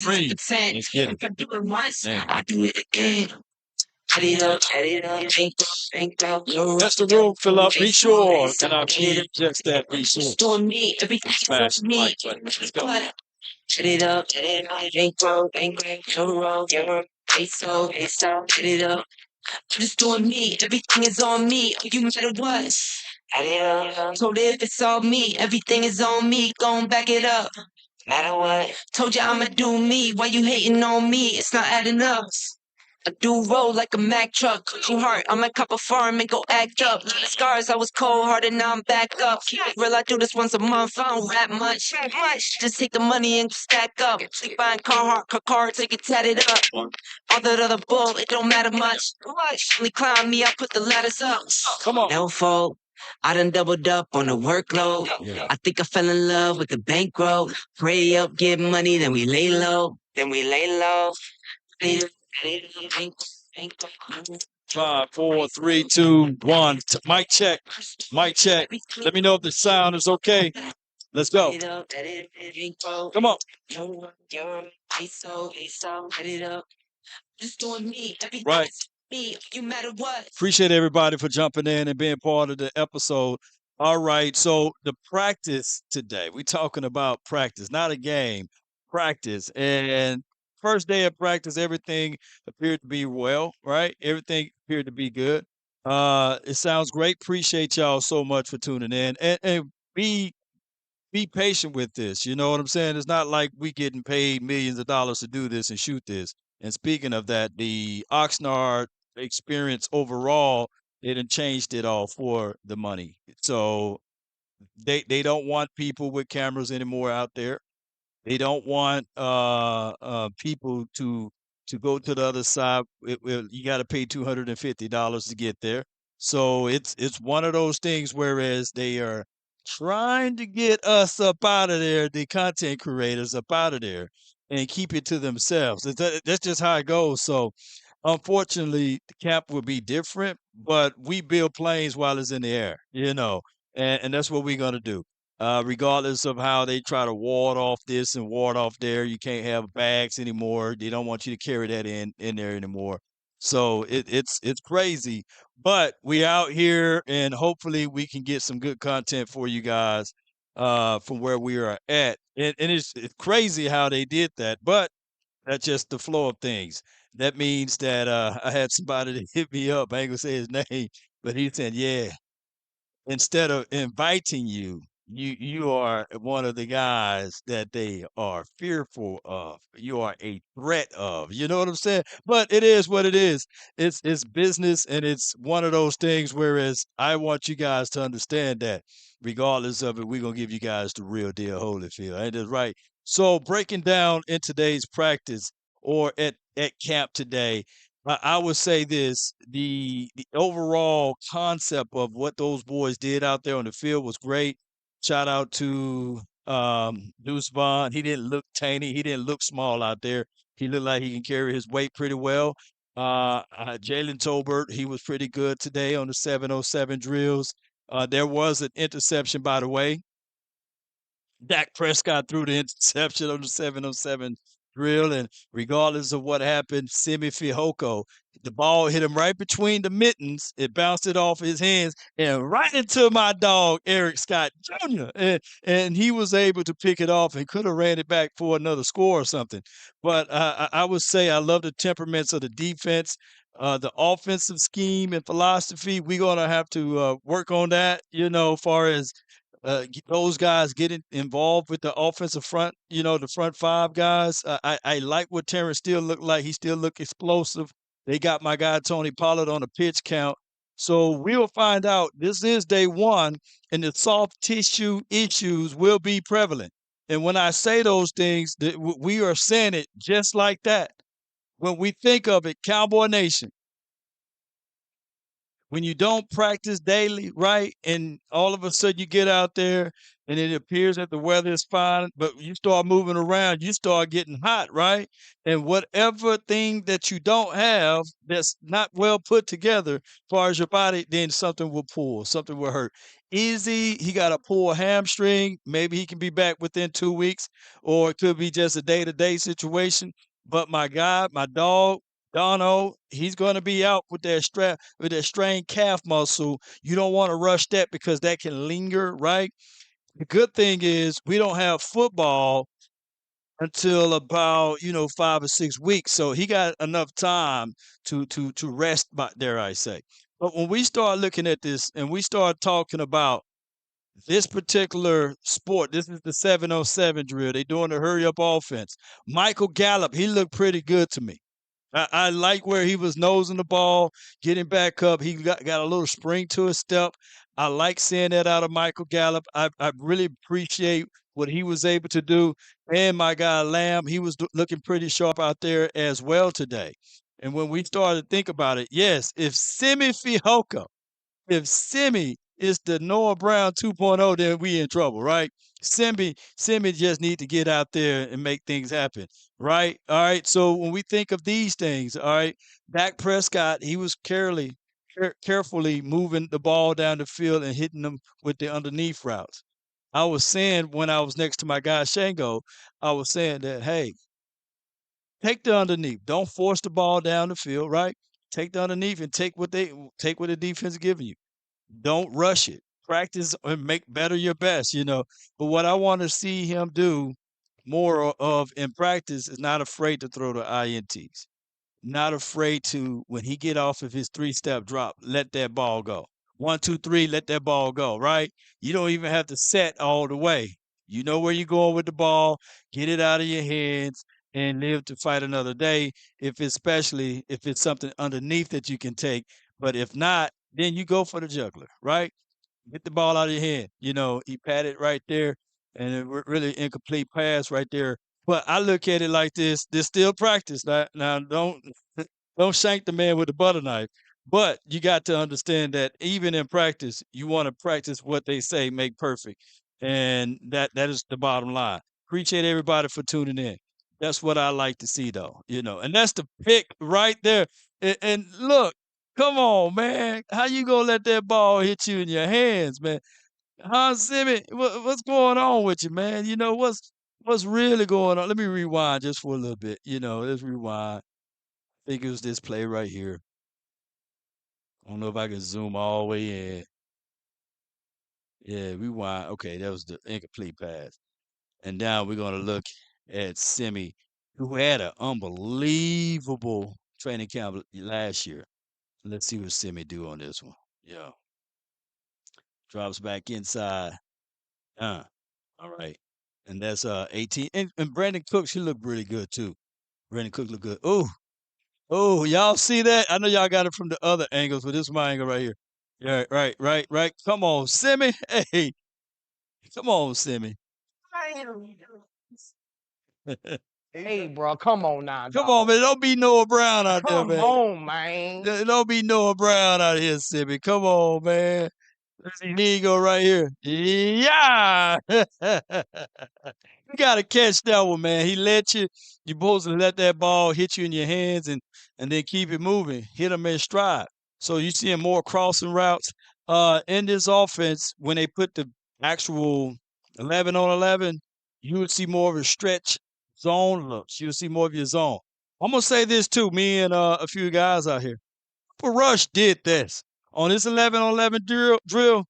Free. Let's get it. If I do it once, I do it again. Add it up, think out. That's the room, fill up, be sure. And I need just that be sure. Doing me, everything's me. Let's go. Add it up, think out, add it up. Just doing me, everything is on me. You matter what. Add it up. Told if it's all me, everything is on me. Gon' back it up. Matter what. Told you I'ma do me. Why you hating on me? It's not adding up. I do roll like a Mack truck. Coaching hard, I might cop a farm and go act up. Scars, I was cold hearted, now I'm back up. Keep it real, I do this once a month. I don't rap much. Just take the money and stack up. Sleep buying car, take it tatted up. All that other bull, it don't matter much. Only climb me, I put the ladders up. Come on. No fault. I done doubled up on the workload. Yeah. I think I fell in love with the bankroll. Pray up, get money, then we lay low. Five, four, three, two, one. Mic check. Mic check. Let me know if the sound is okay. Let's go. Come on. Just doing me. Right. Me, you matter what. Appreciate everybody for jumping in and being part of the episode. All right. So the practice today, we're talking about practice, not a game, practice. And first day of practice, everything appeared to be well, right? Everything appeared to be good. It sounds great. Appreciate y'all so much for tuning in. And be patient with this. You know what I'm saying? It's not like we getting paid millions of dollars to do this and shoot this. And speaking of that, the Oxnard experience overall, it done changed it all for the money. So they don't want people with cameras anymore out there. They don't want people to go to the other side. You got to pay $250 to get there. So it's one of those things. Whereas they are trying to get us up out of there, the content creators up out of there, and keep it to themselves. That's just how it goes. So unfortunately, the camp will be different, but we build planes while it's in the air, and that's what we're gonna do. Regardless of how they try to ward off this and ward off there, you can't have bags anymore. They don't want you to carry that in there anymore. So it's crazy, but we out here and hopefully we can get some good content for you guys from where we are at. And it's crazy how they did that, but that's just the flow of things. That means that I had somebody that hit me up. I ain't gonna say his name, but he said, "Yeah, instead of inviting you, you are one of the guys that they are fearful of. You are a threat of." You know what I'm saying? But it is what it is. It's business, and it's one of those things. Whereas I want you guys to understand that, regardless of it, we're gonna give you guys the real deal, Holyfield. Ain't that right? So breaking down in today's practice or at camp today, I would say this: the overall concept of what those boys did out there on the field was great. Shout out to Deuce Vaughn. He didn't look tiny. He didn't look small out there. He looked like he can carry his weight pretty well. Jalen Tolbert, he was pretty good today on the 707 drills. There was an interception, by the way. Dak Prescott threw the interception on the 707 drill, and regardless of what happened, Simi Fihoko, the ball hit him right between the mittens. It bounced it off his hands and right into my dog, Eric Scott Jr. And he was able to pick it off and could have ran it back for another score or something. But I would say I love the temperaments of the defense. The offensive scheme and philosophy, we're going to have to work on that, far as those guys getting involved with the offensive front, the front five guys. I like what Terrence Steele looked like. He still looked explosive. They got my guy Tony Pollard on a pitch count. So we'll find out. This is day one, and the soft tissue issues will be prevalent. And when I say those things, we are saying it just like that. When we think of it, Cowboy Nation, when you don't practice daily, right? And all of a sudden you get out there and it appears that the weather is fine, but you start moving around, you start getting hot, right? And whatever thing that you don't have that's not well put together as far as your body, then something will pull, something will hurt. Easy, he got a pull hamstring. Maybe he can be back within 2 weeks, or it could be just a day-to-day situation. But my guy, my dog, Dono, he's going to be out with that strap, with that strained calf muscle. You don't want to rush that because that can linger, right? The good thing is we don't have football until about 5 or 6 weeks, so he got enough time to rest. By dare I say, but when we start looking at this and we start talking about this particular sport, this is the 7-on-7 drill. They doing the hurry up offense. Michael Gallup, he looked pretty good to me. I like where he was nosing the ball, getting back up. He got a little spring to his step. I like seeing that out of Michael Gallup. I really appreciate what he was able to do. And my guy Lamb, he was looking pretty sharp out there as well today. And when we started to think about it, yes, if Simi is the Noah Brown 2.0, then we in trouble, right? Simi just need to get out there and make things happen, right? All right. So when we think of these things, all right, Dak Prescott, he was carefully moving the ball down the field and hitting them with the underneath routes. I was saying when I was next to my guy Shango, I was saying that, hey, take the underneath. Don't force the ball down the field, right? Take the underneath and take what the defense is giving you. Don't rush it. Practice and make better your best. But what I want to see him do more of in practice is not afraid to throw the INTs. Not afraid to, when he get off of his 3-step drop, let that ball go. 1, 2, 3, let that ball go, right? You don't even have to set all the way. You know where you're going with the ball, get it out of your hands, and live to fight another day, especially if it's something underneath that you can take. But if not, then you go for the juggler, right? Get the ball out of your hand. He patted right there, and it really incomplete pass right there. But I look at it like this: there's still practice. Now, don't shank the man with the butter knife. But you got to understand that even in practice, you want to practice what they say make perfect, and that is the bottom line. Appreciate everybody for tuning in. That's what I like to see, though. And that's the pick right there. And look, come on, man. How you gonna let that ball hit you in your hands, man? Hans Zimmer, what's going on with you, man? What's really going on? Let me rewind just for a little bit. Let's rewind. I think it was this play right here. I don't know if I can zoom all the way in. Yeah, rewind. Okay, that was the incomplete pass. And now we're gonna look at Simi, who had an unbelievable training camp last year. Let's see what Simi do on this one. Yeah. Drops back inside. All right. And that's 18. And Brandon Cooks, he looked really good too. Brandon Cook looked good. Oh, y'all see that? I know y'all got it from the other angles, but this is my angle right here. Yeah, right. Come on, Simi. Hey, come on, Simi. Hey, bro, come on now, Come on, dog. man. Don't be Noah Brown out there, Come man. on, man. Don't be Noah Brown out here, Simi. Come on, man. Let's see. Here you go right here. Yeah. You gotta catch that one, man. He let you. You're supposed to let that ball hit you in your hands and then keep it moving. Hit them in stride. So you seeing more crossing routes. In this offense, when they put the actual 11 on 11, you would see more of a stretch zone looks. You would see more of your zone. I'm gonna say this too. Me and a few guys out here. Cooper Rush did this on this 11 on 11 drill.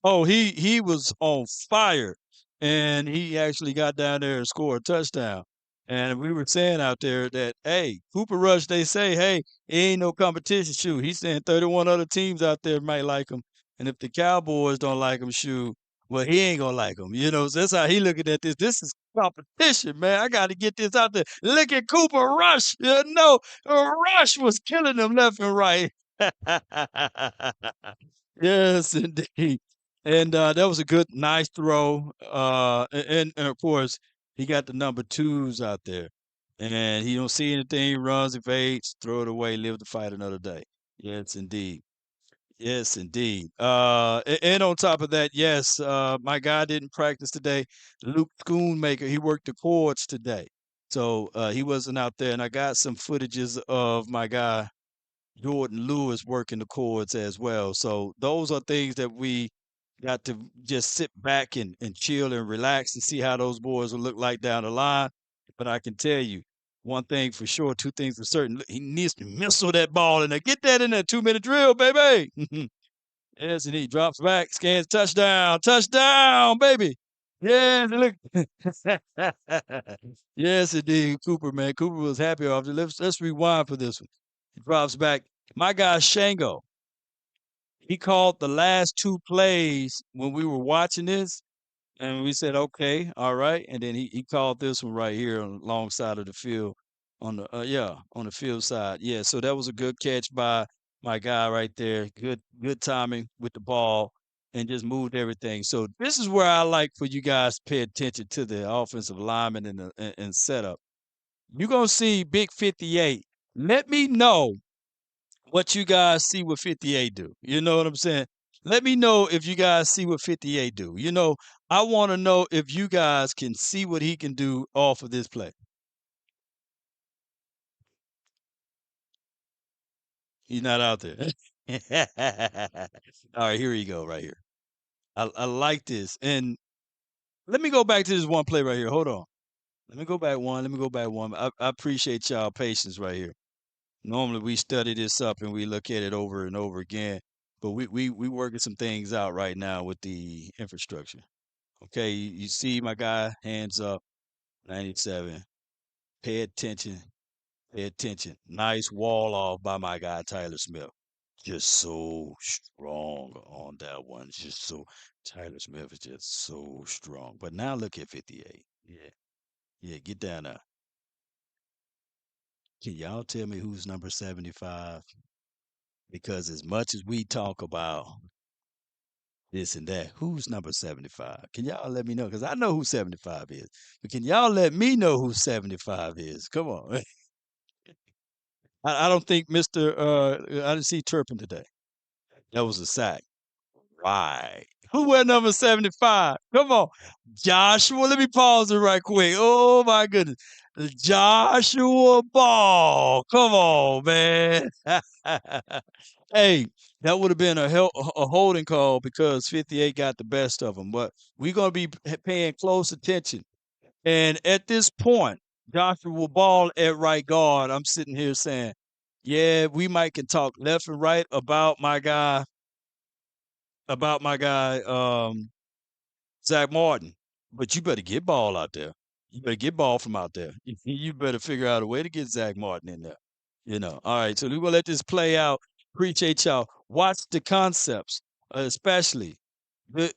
Oh, he was on fire, and he actually got down there and scored a touchdown. And we were saying out there that, hey, Cooper Rush, they say, hey, he ain't no competition. Shoot, he's saying 31 other teams out there might like him, and if the Cowboys don't like him, shoot, well, he ain't gonna like him. So that's how he looking at this. This is competition, man. I got to get this out there. Look at Cooper Rush. Rush was killing them left and right. Yes, indeed. And that was a good, nice throw. And of course, he got the number twos out there. And he don't see anything, he runs, evades, throw it away, live to fight another day. Yes, indeed. Yes, indeed. And on top of that, yes, my guy didn't practice today. Luke Schoonmaker, he worked the chords today. So he wasn't out there. And I got some footages of my guy Jordan Lewis working the chords as well. So those are things that we got to just sit back and chill and relax and see how those boys will look like down the line. But I can tell you one thing for sure, two things for certain. He needs to missile that ball in there. Get that in there 2 minute drill, baby. Yes, and he drops back, scans touchdown, touchdown, baby. Yes, look. Yes, indeed, Cooper, man. Cooper was happy off it. Let's rewind for this one. He drops back. My guy Shango, he called the last two plays when we were watching this, and we said, okay, all right. And then he called this one right here on long side of the field on the on the field side. Yeah, so that was a good catch by my guy right there. Good timing with the ball and just moved everything. So this is where I like for you guys to pay attention to the offensive lineman and setup. You're gonna see big 58. Let me know what you guys see what 58 do. You know what I'm saying? Let me know if you guys see what 58 do. I want to know if you guys can see what he can do off of this play. He's not out there. All right, here you go, right here. I like this. And let me go back to this one play right here. Hold on. Let me go back one. Let me go back one. I appreciate y'all patience right here. Normally we study this up and we look at it over and over again, but we working some things out right now with the infrastructure. Okay, you see my guy, hands up, 97. Pay attention, pay attention. Nice wall off by my guy Tyler Smith. Just so strong on that one. Just so Tyler Smith is just so strong. But now look at 58. Yeah, yeah, get down there. Can y'all tell me who's number 75? Because as much as we talk about this and that, who's number 75? Can y'all let me know? Because I know who 75 is. But can y'all let me know who 75 is? Come on. I don't think Mr. I didn't see Turpin today. That was a sack. Right. Who went number 75? Come on. Joshua. Let me pause it right quick. Oh my goodness. Joshua Ball. Come on, man. Hey, that would have been a holding call because 58 got the best of them. But we're going to be paying close attention. And at this point, Joshua Ball at right guard, I'm sitting here saying, yeah, we might can talk left and right about my guy, Zach Martin. But you better get ball out there. You better get ball from out there. You better figure out a way to get Zach Martin in there. All right. So we're gonna let this play out. Appreciate y'all. Watch the concepts, especially good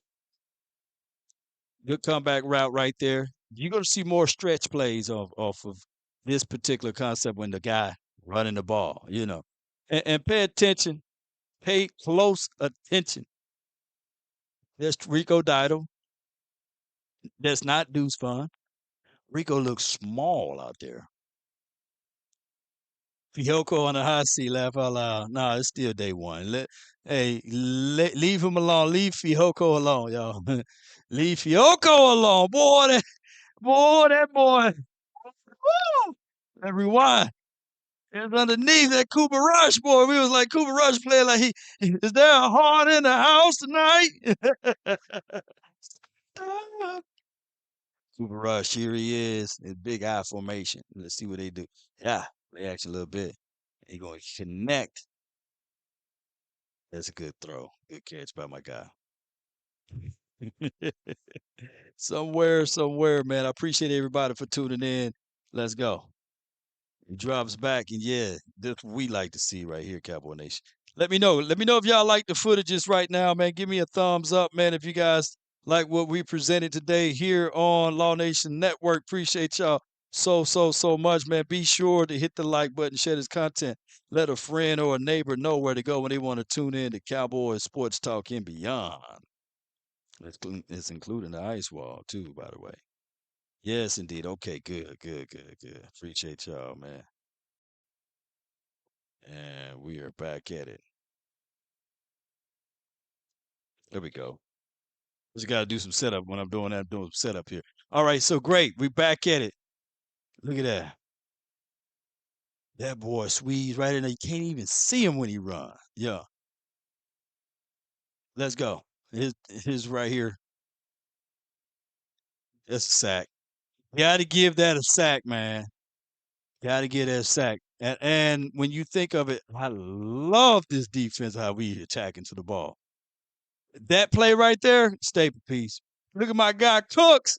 good comeback route right there. You're gonna see more stretch plays off of this particular concept when the guy running the ball. And pay attention, pay close attention. There's Rico Dido. That's not Deuce Fun. Rico looks small out there. Fiocco on the hot seat, laugh out loud. Nah, it's still day one. Leave him alone. Leave Fiocco alone, y'all. Leave Fiocco alone. That boy. Woo! That rewind. It's underneath that Cooper Rush, boy. We was like Cooper Rush playing like is there a heart in the house tonight? Cooper Rush, here he is. His big eye formation. Let's see what they do. Yeah, play action a little bit. He going to connect. That's a good throw. Good catch by my guy. Somewhere, man. I appreciate everybody for tuning in. Let's go. He drops back, and yeah, that's what we like to see right here, Cowboy Nation. Let me know. Let me know if y'all like the footages right now, man. Give me a thumbs up, man. If you guys like what we presented today here on Law Nation Network, appreciate y'all so much, man. Be sure to hit the like button, share this content. Let a friend or a neighbor know where to go when they want to tune in to Cowboys Sports Talk and beyond. It's including the ice wall too, by the way. Yes, indeed. Okay, good. Appreciate y'all, man. And we are back at it. There we go. Just got to do some setup when I'm doing that. I'm doing some setup here. All right, so great. We back at it. Look at that. That boy squeeze right in there. You can't even see him when he run. Yeah. Let's go. His right here. That's a sack. Got to give that a sack, man. Got to get that sack. And when you think of it, I love this defense, how we attacking to the ball. That play right there, staple piece. Look at my guy Cooks.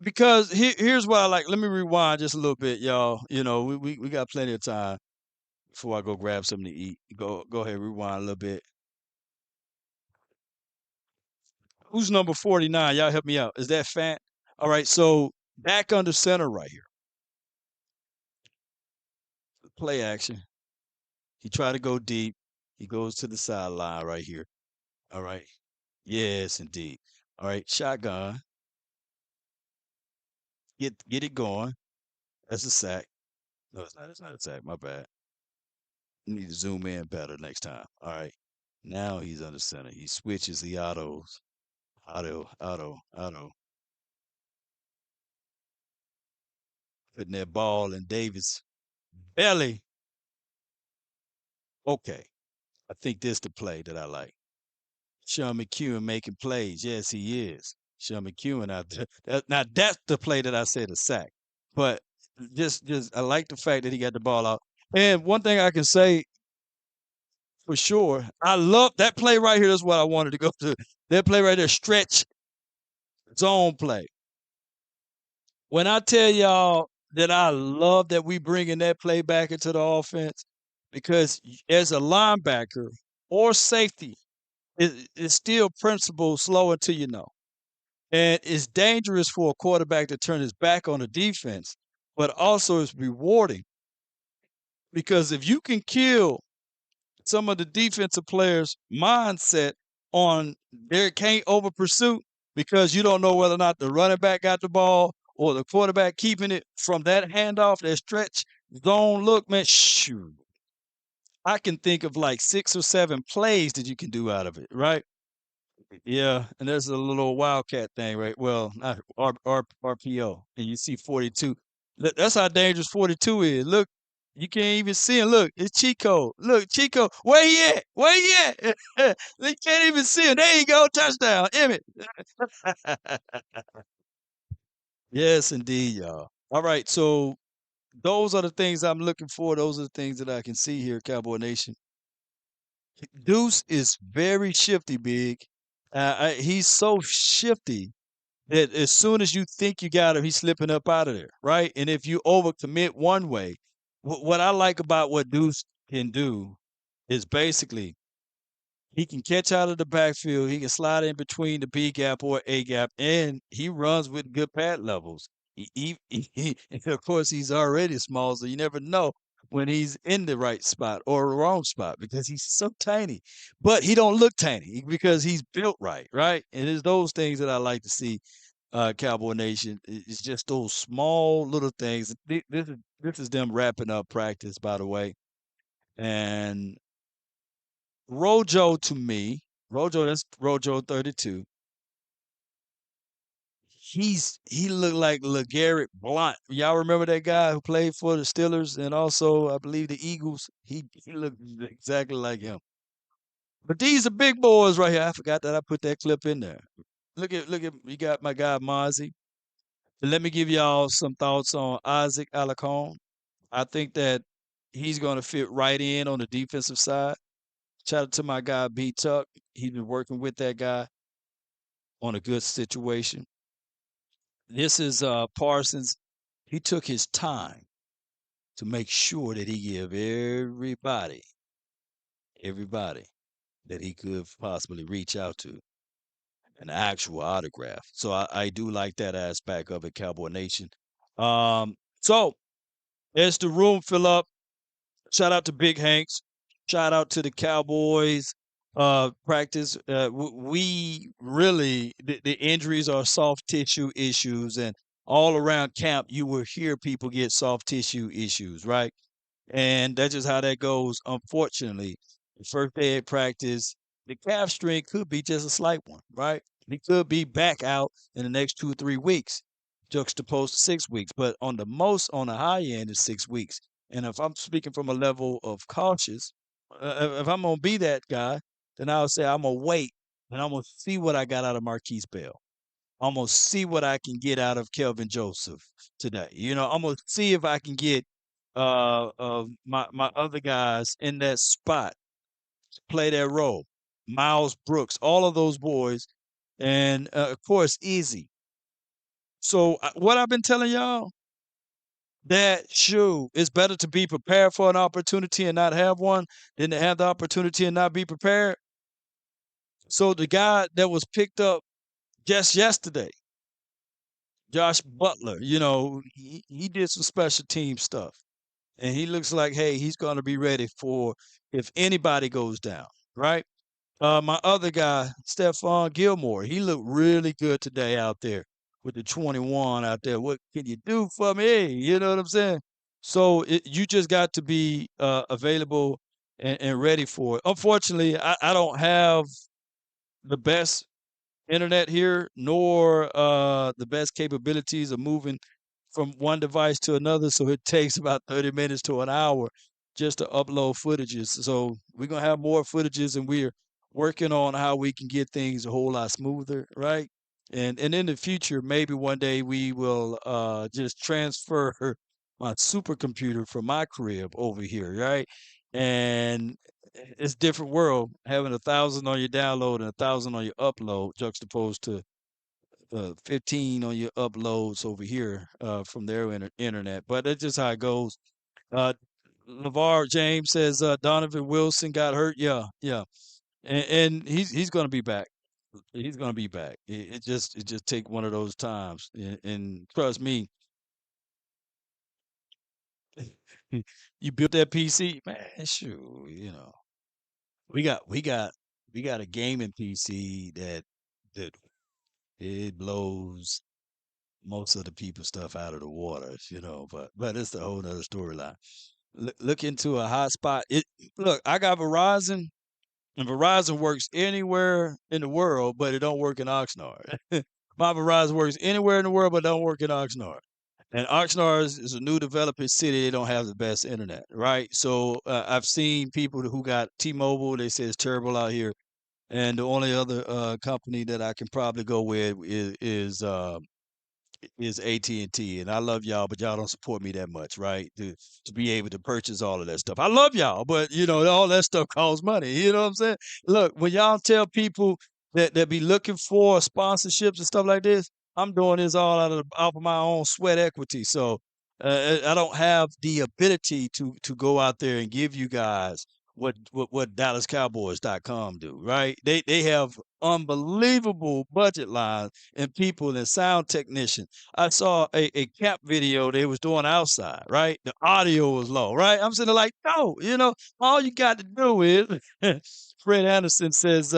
Because here's what I like. Let me rewind just a little bit, y'all. You know, we got plenty of time before I go grab something to eat. Go ahead, rewind a little bit. Who's number 49? Y'all help me out. Is that Fant? All right, so back under center right here. Play action. He tried to go deep. He goes to the sideline right here. All right. Yes, indeed. All right, shotgun. Get it going. That's a sack. No, it's not. It's not a sack. My bad. You need to zoom in better next time. All right. Now he's under center. He switches the autos. Auto. Putting that ball in Davis' belly. Okay. I think this the play that I like. Sean McEwen making plays. Yes, he is. Sean McEwen out there. Now that's the play that I said a sack. But just I like the fact that he got the ball out. And one thing I can say for sure, I love that play right here. That's what I wanted to go to. That play right there, stretch zone play. When I tell y'all that I love that we bringing that play back into the offense, because as a linebacker or safety, it's still principle slow until you know. And it's dangerous for a quarterback to turn his back on the defense, but also it's rewarding because if you can kill some of the defensive players' mindset on their can't over pursuit because you don't know whether or not the running back got the ball or the quarterback keeping it from that handoff, that stretch zone look, man, shoot. I can think of like 6 or 7 plays that you can do out of it, right? Yeah, and there's a little wildcat thing, right? Well, not RPO, and you see 42. That's how dangerous 42 is. Look, you can't even see him. Look, it's Chico. Look, Chico, where he at? Where he at? They can't even see him. There you go, touchdown, Emmett. Yes, indeed, y'all. All right, so those are the things I'm looking for. Those are the things that I can see here, Cowboy Nation. Deuce is very shifty, big. He's so shifty that as soon as you think you got him, he's slipping up out of there, right? And if you overcommit one way, what I like about what Deuce can do is basically he can catch out of the backfield, he can slide in between the B gap or A gap, and he runs with good pad levels. And of course, he's already small, so you never know when he's in the right spot or the wrong spot because he's so tiny. But he don't look tiny because he's built right, right? And it's those things that I like to see, Cowboy Nation. It's just those small little things. This is them wrapping up practice, by the way. And Rojo to me, that's Rojo 32. He looked like LeGarrette Blount. Y'all remember that guy who played for the Steelers and also I believe the Eagles? He looked exactly like him. But these are big boys right here. I forgot that I put that clip in there. Look at you got my guy Mozzie. Let me give y'all some thoughts on Isaac Alacon. I think that he's going to fit right in on the defensive side. Shout out to my guy B Tuck. He's been working with that guy on a good situation. This is Parsons. He took his time to make sure that he give everybody that he could possibly reach out to an actual autograph. So I do like that aspect of it, Cowboy Nation. So as the room fill up, shout out to Big Hanks. Shout out to the Cowboys practice. We really the injuries are soft tissue issues, and all around camp you will hear people get soft tissue issues, right? And that's just how that goes. Unfortunately, the first day of practice, the calf strain could be just a slight one, right? He could be back out in the next 2 or 3 weeks, juxtaposed to 6 weeks. But on the high end is 6 weeks. And if I'm speaking from a level of cautious, if I'm gonna be that guy, then I'll say I'm gonna wait and I'm gonna see what I got out of Marquise Bell. I'm gonna see what I can get out of Kelvin Joseph today. I'm gonna see if I can get my other guys in that spot to play that role. Miles Brooks, all of those boys, and of course Easy. So what I've been telling y'all, that shoe it's better to be prepared for an opportunity and not have one than to have the opportunity and not be prepared. So the guy that was picked up just yesterday, Josh Butler, he did some special team stuff. And he looks like, hey, he's going to be ready for if anybody goes down, right? My other guy, Stephon Gilmore, he looked really good today out there with the 21 out there. What can you do for me? You know what I'm saying? So you just got to be available and ready for it. Unfortunately, I don't have the best internet here, nor the best capabilities of moving from one device to another. So it takes about 30 minutes to an hour just to upload footages. So we're gonna have more footages, and we're working on how we can get things a whole lot smoother, right? And in the future, maybe one day we will just transfer my supercomputer from my crib over here, right? And it's different world having 1,000 on your download and 1,000 on your upload, juxtaposed to 15 on your uploads over here from their internet. But that's just how it goes. Uh, LeVar James says Donovan Wilson got hurt. Yeah, yeah, and he's going to be back. He's going to be back. It just take one of those times, and trust me, you built that PC, man. Shoot, we got a gaming PC that it blows most of the people stuff out of the water, but it's a whole nother storyline. Look into a hotspot. Look, I got Verizon, and Verizon works anywhere in the world, but it don't work in Oxnard. My Verizon works anywhere in the world, but don't work in Oxnard. And Oxnard is a new developing city. They don't have the best internet, right? So I've seen people who got T-Mobile. They say it's terrible out here, and the only other company that I can probably go with is AT&T, and I love y'all, but y'all don't support me that much, right? To be able to purchase all of that stuff. I love y'all, but all that stuff costs money. You know what I'm saying? Look, when y'all tell people that be looking for sponsorships and stuff like this, I'm doing this all out of my own sweat equity. So I don't have the ability to go out there and give you guys what DallasCowboys.com do, right? They have unbelievable budget lines and people and sound technicians. I saw a cap video they was doing outside, right? The audio was low, right? I'm sitting there like, no, all you got to do is Fred Anderson says,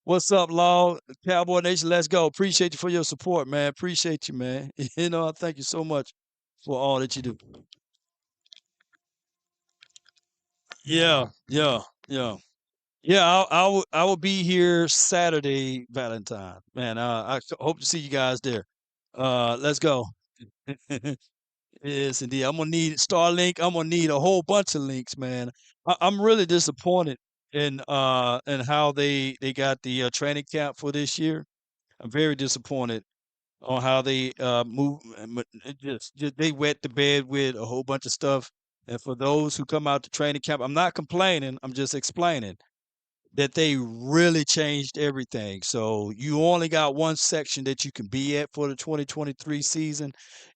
what's up, Law? Cowboy Nation, let's go. Appreciate you for your support, man. Appreciate you, man. I thank you so much for all that you do. Yeah, yeah, yeah. Yeah, I will be here Saturday, Valentine. Man, hope to see you guys there. Let's go. Yes, indeed. I'm gonna need Starlink. I'm gonna need a whole bunch of links, man. I'm really disappointed in how they got the training camp for this year. I'm very disappointed on how they move. Just they wet the bed with a whole bunch of stuff. And for those who come out to training camp, I'm not complaining. I'm just explaining that they really changed everything. So you only got one section that you can be at for the 2023 season.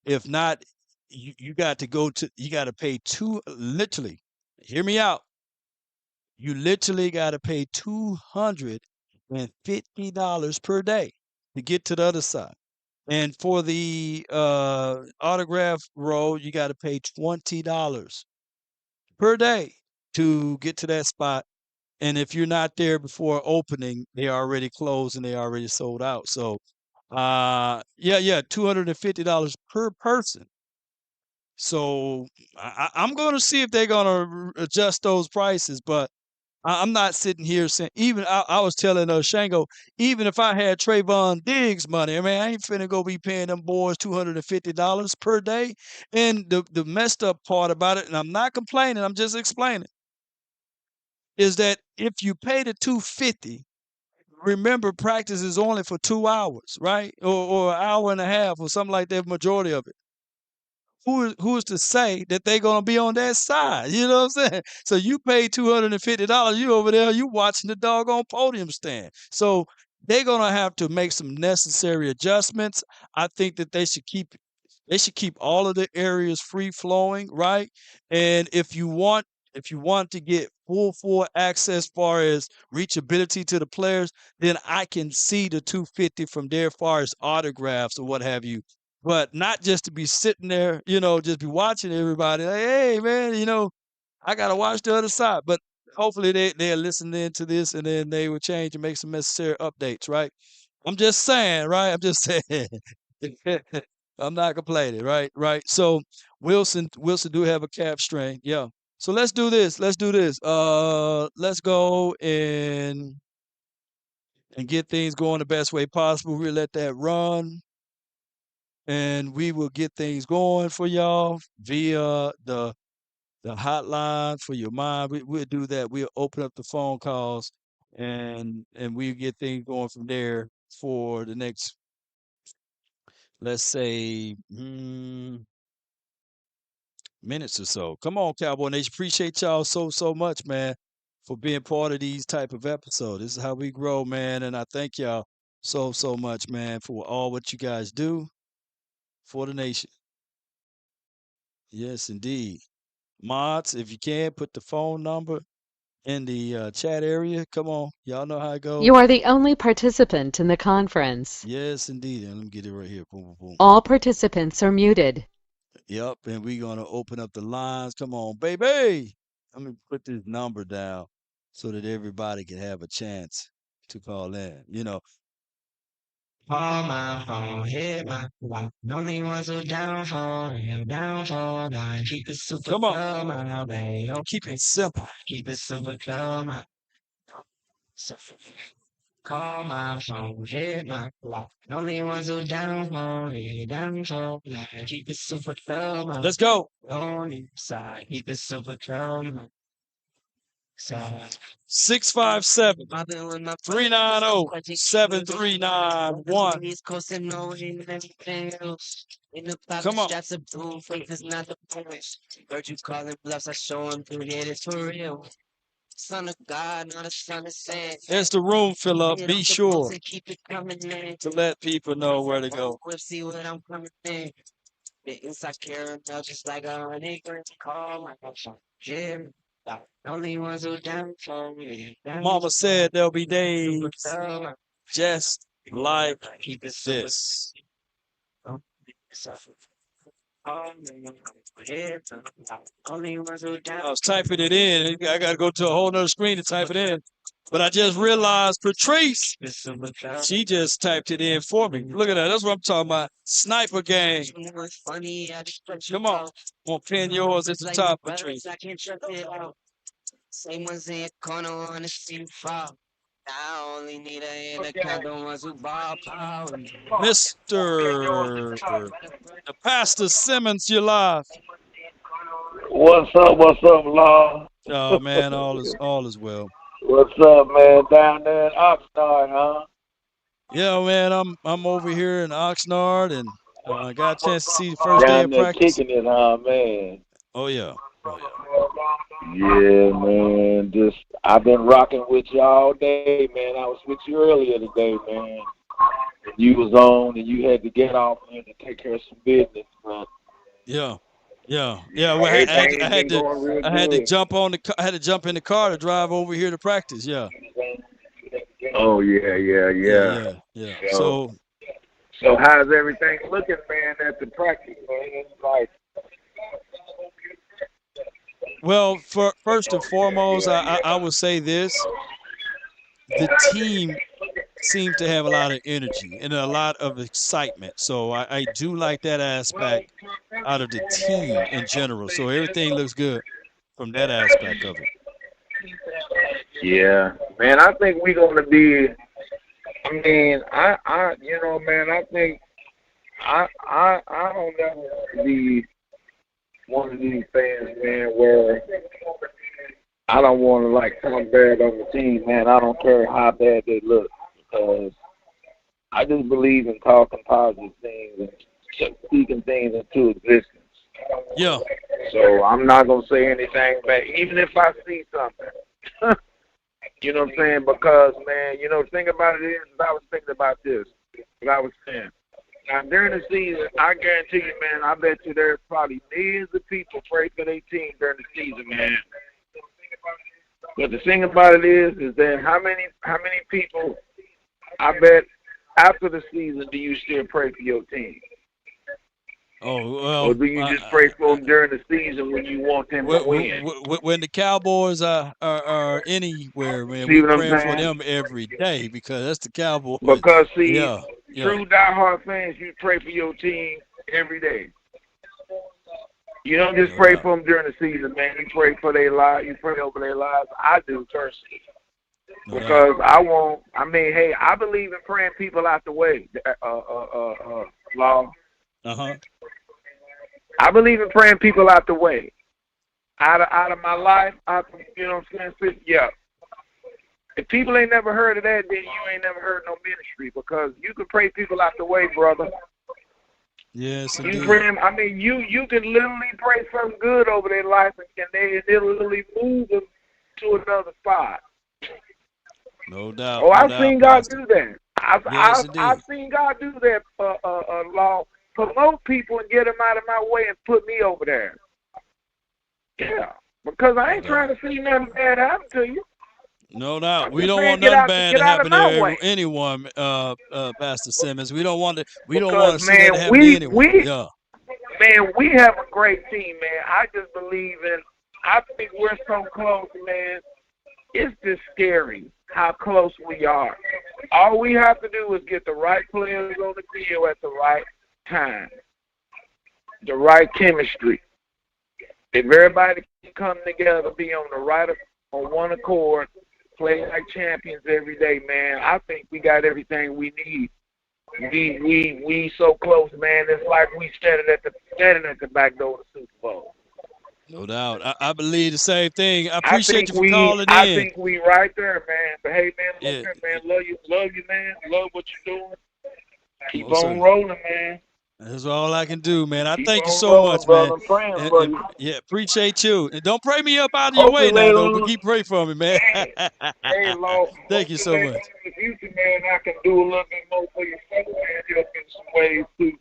If not, you got to you got to pay literally, hear me out. You literally got to pay $250 per day to get to the other side. And for the autograph roll, you got to pay $20 per day to get to that spot. And if you're not there before opening, they are already closed and they already sold out. So, yeah, $250 per person. So I'm going to see if they're going to adjust those prices, but I'm not sitting here saying, even I was telling Shango, even if I had Trayvon Diggs money, I mean, I ain't finna go be paying them boys $250 per day. And the messed up part about it, and I'm not complaining, I'm just explaining, is that if you pay the 250, remember practice is only for 2 hours, right? Or an hour and a half or something like that, majority of it. Who is to say that they're gonna be on that side? You know what I'm saying? So you pay $250, you over there, you watching the doggone podium stand. So they're gonna have to make some necessary adjustments. I think that they should keep all of the areas free flowing, right? And if you want to get full access far as reachability to the players, then I can see the 250 from there far as autographs or what have you, but not just to be sitting there, just be watching everybody. Like, hey, man, I gotta watch the other side. But hopefully they're listening to this and then they will change and make some necessary updates, right? I'm just saying, right? I'm just saying. I'm not complaining, right? Right. So Wilson do have a calf strain. Yeah. So let's do this. Let's do this. Let's go and get things going the best way possible. We'll let that run. And we will get things going for y'all via the hotline for your mind. We'll do that. We'll open up the phone calls and we'll get things going from there for the next, let's say, minutes or so. Come on, Cowboy Nation. Appreciate y'all so much, man, for being part of these type of episodes. This is how we grow, man. And I thank y'all so much, man, for all what you guys do for the nation. Yes, indeed. Mods, if you can, put the phone number in the chat area. Come on. Y'all know how it You goes. are the only participant in the conference. Yes, indeed. And let me get it right here. Boom, boom, boom. All participants are muted. Yep. And we're going to open up the lines. Come on, baby. Let me put this number down so that everybody can have a chance to call in. Call my phone, hit my block. Only ones who down for line. Keep it super Come on. slow, my baby. Keep it simple. Keep it super slow, my. Call my phone, hit my block. Only ones who down for line. Keep it super slow, my. Let's go. Only side. Keep it super slow, my. 657 390 7391. Come on. Heard you calling bluffs, I show him through here, it's for real. Son of God, not a son of sand. As the room fill up, be sure Keep it coming in. to let people know where to go. We'll see what I'm coming in. The inside caramel, just like a honey call my Jim. Only ones who down for me. Mama said there'll be days just like this. I was typing it in. I got to go to a whole nother screen to type it in. But I just realized Patrice, she just typed it in for me. Look at that. That's what I'm talking about. Sniper game. Come on. I'm going to pin yours at the top, Patrice. Same ones in your corner on the street fall. I only need a in the count the ones who ball power. Mr. the Pastor Simmons, you're live. What's up, Law? Oh man, all is well. What's up, man? Down there in Oxnard, huh? Yeah, man, I'm over here in Oxnard and I got a chance to see the first day Down of there practice. kicking it, huh, man? Oh yeah. Yeah, man. I've been rocking with you all day, man. I was with you earlier today, man. You was on and you had to get off and to take care of some business, but Yeah. Well, I had to jump in the car to drive over here to practice. Yeah. Oh yeah. So how's everything looking, man, at the practice, man? Like, well, first and foremost, I would say this: the team seems to have a lot of energy and a lot of excitement. So I do like that aspect out of the team in general. So everything looks good from that aspect of it. Yeah, man. I think we're gonna be. I mean, you know, man. I think I don't ever want to be one of these fans, man, where I don't want to like come bad on the team, man. I don't care how bad they look because I just believe in talking positive things and speaking things into existence. Yeah. So I'm not gonna say anything back, even if I see something. You know what I'm saying? Because, man, you know, the thing about it is, I was thinking about this. What I was saying. Now, during the season, I guarantee you, man, I bet you there's probably millions of people pray for their team during the season, man. But the thing about it is that how many people, I bet, after the season, do you still pray for your team? Oh, well. Or do you just pray for them during the season when you want them to win? When the Cowboys are anywhere, man, See we what I'm praying for saying? them every day because that's the Cowboys. Because, see, yeah. true diehard fans, you pray for your team every day. You don't just pray for them during the season, man. You pray for their lives. You pray over their lives. I do personally. Because hey, I believe in praying people out the way, Law. Uh-huh. I believe in praying people out the way. Out of my life, you know what I'm saying? Yeah. If people ain't never heard of that, then you ain't never heard no ministry because you can pray people out the way, brother. Yes, you indeed. pray, I mean, you can literally pray something good over their life, and it'll literally move them to another spot. No doubt. Oh, I've seen God do that. I've seen God do that. Law, promote people and get them out of my way and put me over there. Yeah, because I ain't trying to see nothing bad happen to you. No doubt. We don't want nothing bad to happen to anyone, Pastor Simmons. We don't want to. We don't want to see that happen to anyone. Yeah. Man, we have a great team, man. I just believe in. I think we're so close, man. It's just scary how close we are. All we have to do is get the right players on the field at the right time, the right chemistry. If everybody can come together, be on one accord, play like champions every day, man, I think we got everything we need. We so close, man. It's like we standing at the back door of the Super Bowl. No doubt. I believe the same thing. I appreciate you for calling in. I think we right there, man. But hey, man, look here, man. Love you, man. Love what you're doing. Keep on rolling, man. That's all I can do, man. I thank you so rolling, much, brother. man. I'm praying for you. Yeah, appreciate you. And don't pray me up out of your way now, though. But keep praying for me, man. Hey, Lord. Thank you so much. In the future, man, I can do a little bit more for your family, man. Help in some ways too.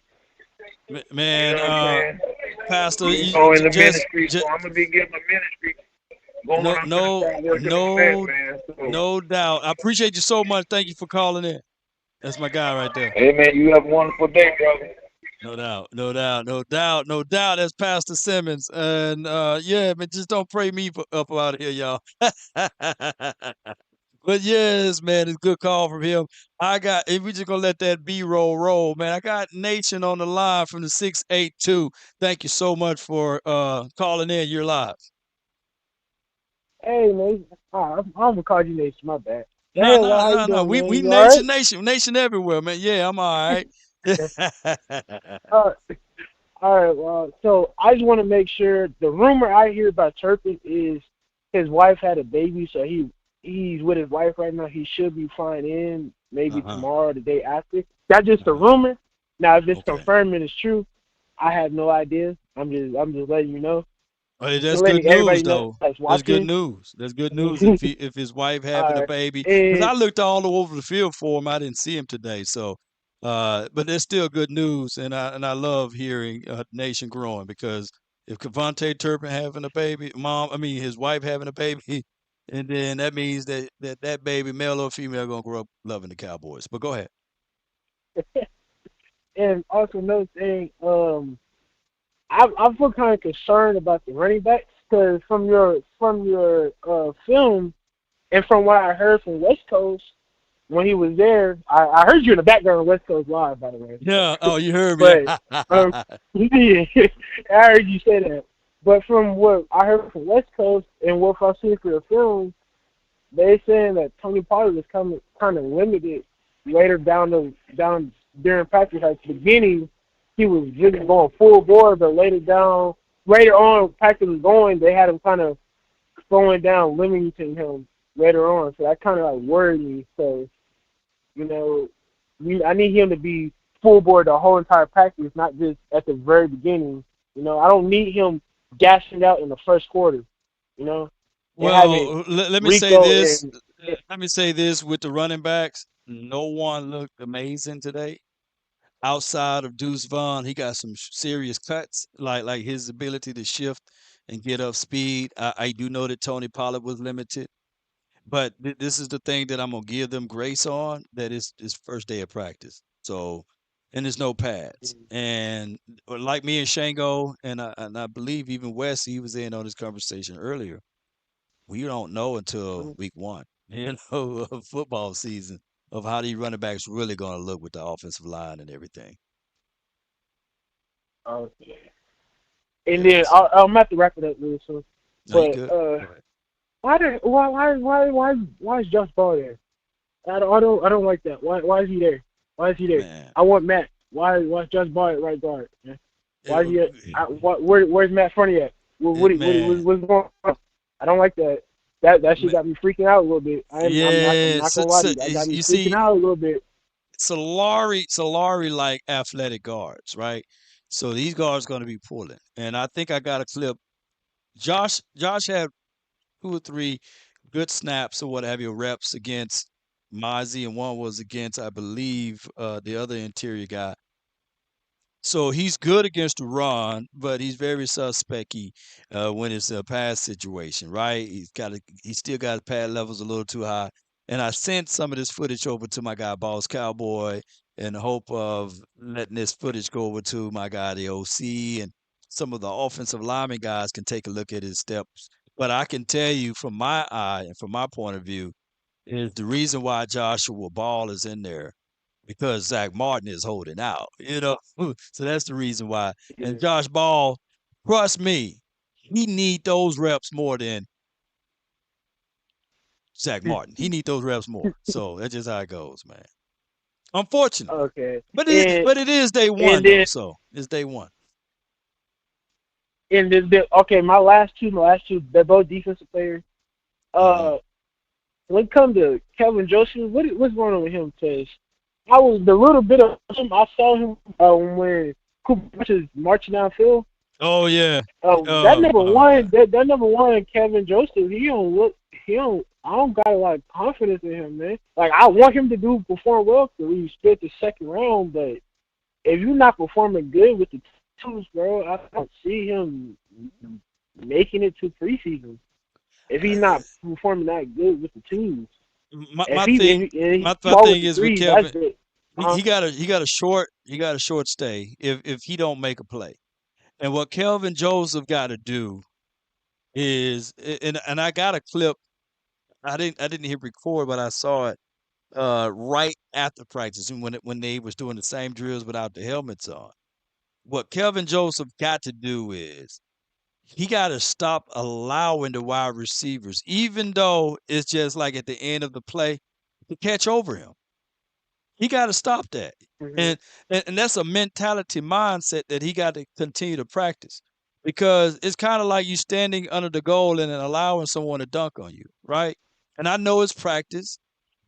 Man, you know what I'm saying? Pastor, in the ministry, so I'm gonna be getting a ministry. No doubt. I appreciate you so much. Thank you for calling in. That's my guy right there. Hey, man, you have a wonderful day, brother. No doubt. That's Pastor Simmons. And yeah, man, just don't pray me up out of here, y'all. But yes, man, it's a good call from him. If we just gonna let that roll, man. I got Nation on the line from the 682. Thank you so much for calling in. You're live. Hey, Nation. I'm gonna call you Nation. My bad. No. We Nation everywhere, man. Yeah, I'm all right. All right. Well, so I just want to make sure the rumor I hear about Turpin is his wife had a baby, so he's with his wife right now. He should be flying in maybe tomorrow or the day after. That's just a rumor. Now, if it's confirmed and it's true, I have no idea. I'm just letting you know. Hey, that's good news, though. That's good news. That's good news if his wife having a baby. Because I looked all over the field for him. I didn't see him today. So, but it's still good news, and I love hearing Nation growing because if Kevontae Turpin having a baby, his wife having a baby, and then that means that baby, male or female, gonna grow up loving the Cowboys. But go ahead. And also another thing, I feel kind of concerned about the running backs because from your film and from what I heard from West Coast when he was there, I heard you in the background of West Coast Live, by the way. Yeah. Oh, you heard me. But yeah, I heard you say that. But from what I heard from West Coast and what I've seen for the film, they saying that Tony Pollard was coming kind of limited later down during practice. At the beginning, he was really going full bore, but later on, practice was going, they had him kind of slowing down, limiting him later on. So that kind of like worried me. So, I need him to be full bore the whole entire practice, not just at the very beginning. I don't need him gassing out in the first quarter. Well, let me say Rico this. and Let me say this with the running backs. No one looked amazing today. Outside of Deuce Vaughn, he got some serious cuts, like his ability to shift and get up speed. I do know that Tony Pollard was limited, but this is the thing that I'm gonna give them grace on. That is first day of practice. So, and there's no pads. And like me and Shango, and I believe even Wes, he was in on this conversation earlier. We don't know until week one, of football season, of how these running backs really going to look with the offensive line and everything. okay. And then Yeah, so I'm about to wrap it up really soon. no, you But good. Go ahead. why is Josh Ball there? I don't like that. Why is he there? Why is he there? Man, I want Matt. Why's Josh Ball at right guard? Man? Why is he at? it, Where's Matt Funny at? man, What's going on? I don't like that. That shit got me freaking out a little bit. I'm yeah. not So, gonna lie to you. That got me you freaking see, out a little bit. Solari like athletic guards, right? So these guards going to be pulling, and I think I got a clip. Josh had 2 or 3 good snaps or what have you, reps against Mozzie, and one was against, I believe, the other interior guy. So he's good against the run, but he's very suspecty when it's a pass situation, right? He's still got his pad levels a little too high. And I sent some of this footage over to my guy, Boss Cowboy, in the hope of letting this footage go over to my guy, the OC, and some of the offensive lineman guys can take a look at his steps. But I can tell you from my eye and from my point of view, is the reason why Joshua Ball is in there because Zach Martin is holding out. So that's the reason why. Yeah. And Josh Ball, trust me, he need those reps more than Zach Martin. He need those reps more. So that's just how it goes, man. Unfortunately. Okay. But And it is day one and though, then so it's day one. okay, my last two, they're both defensive players. Hmm. When it comes to Kelvin Joseph, what's going on with him? Because I was the little bit of him I saw him when Cooper was marching downfield. Oh yeah. That Oh, number oh my one, God. that number one, Kevin Joseph, I don't got a lot of confidence in him, man. Like I want him to perform well because we split the second round, but if you're not performing good with the twos, bro, I don't see him making it to preseason. If he's not performing that good with the twos, My if my he thing if he, if my, he my ball with thing the is with threes, that's Kevin. it. He, Uh-huh. he got a short stay if he don't make a play. And what Kelvin Joseph got to do is, and I got a clip. I didn't hit record, but I saw it right after practice when they was doing the same drills without the helmets on. What Kelvin Joseph got to do is he got to stop allowing the wide receivers, even though it's just like at the end of the play, to catch over him. He got to stop that. Mm-hmm. And, and that's a mentality mindset that he got to continue to practice because it's kind of like you standing under the goal and then allowing someone to dunk on you, right? And I know it's practice,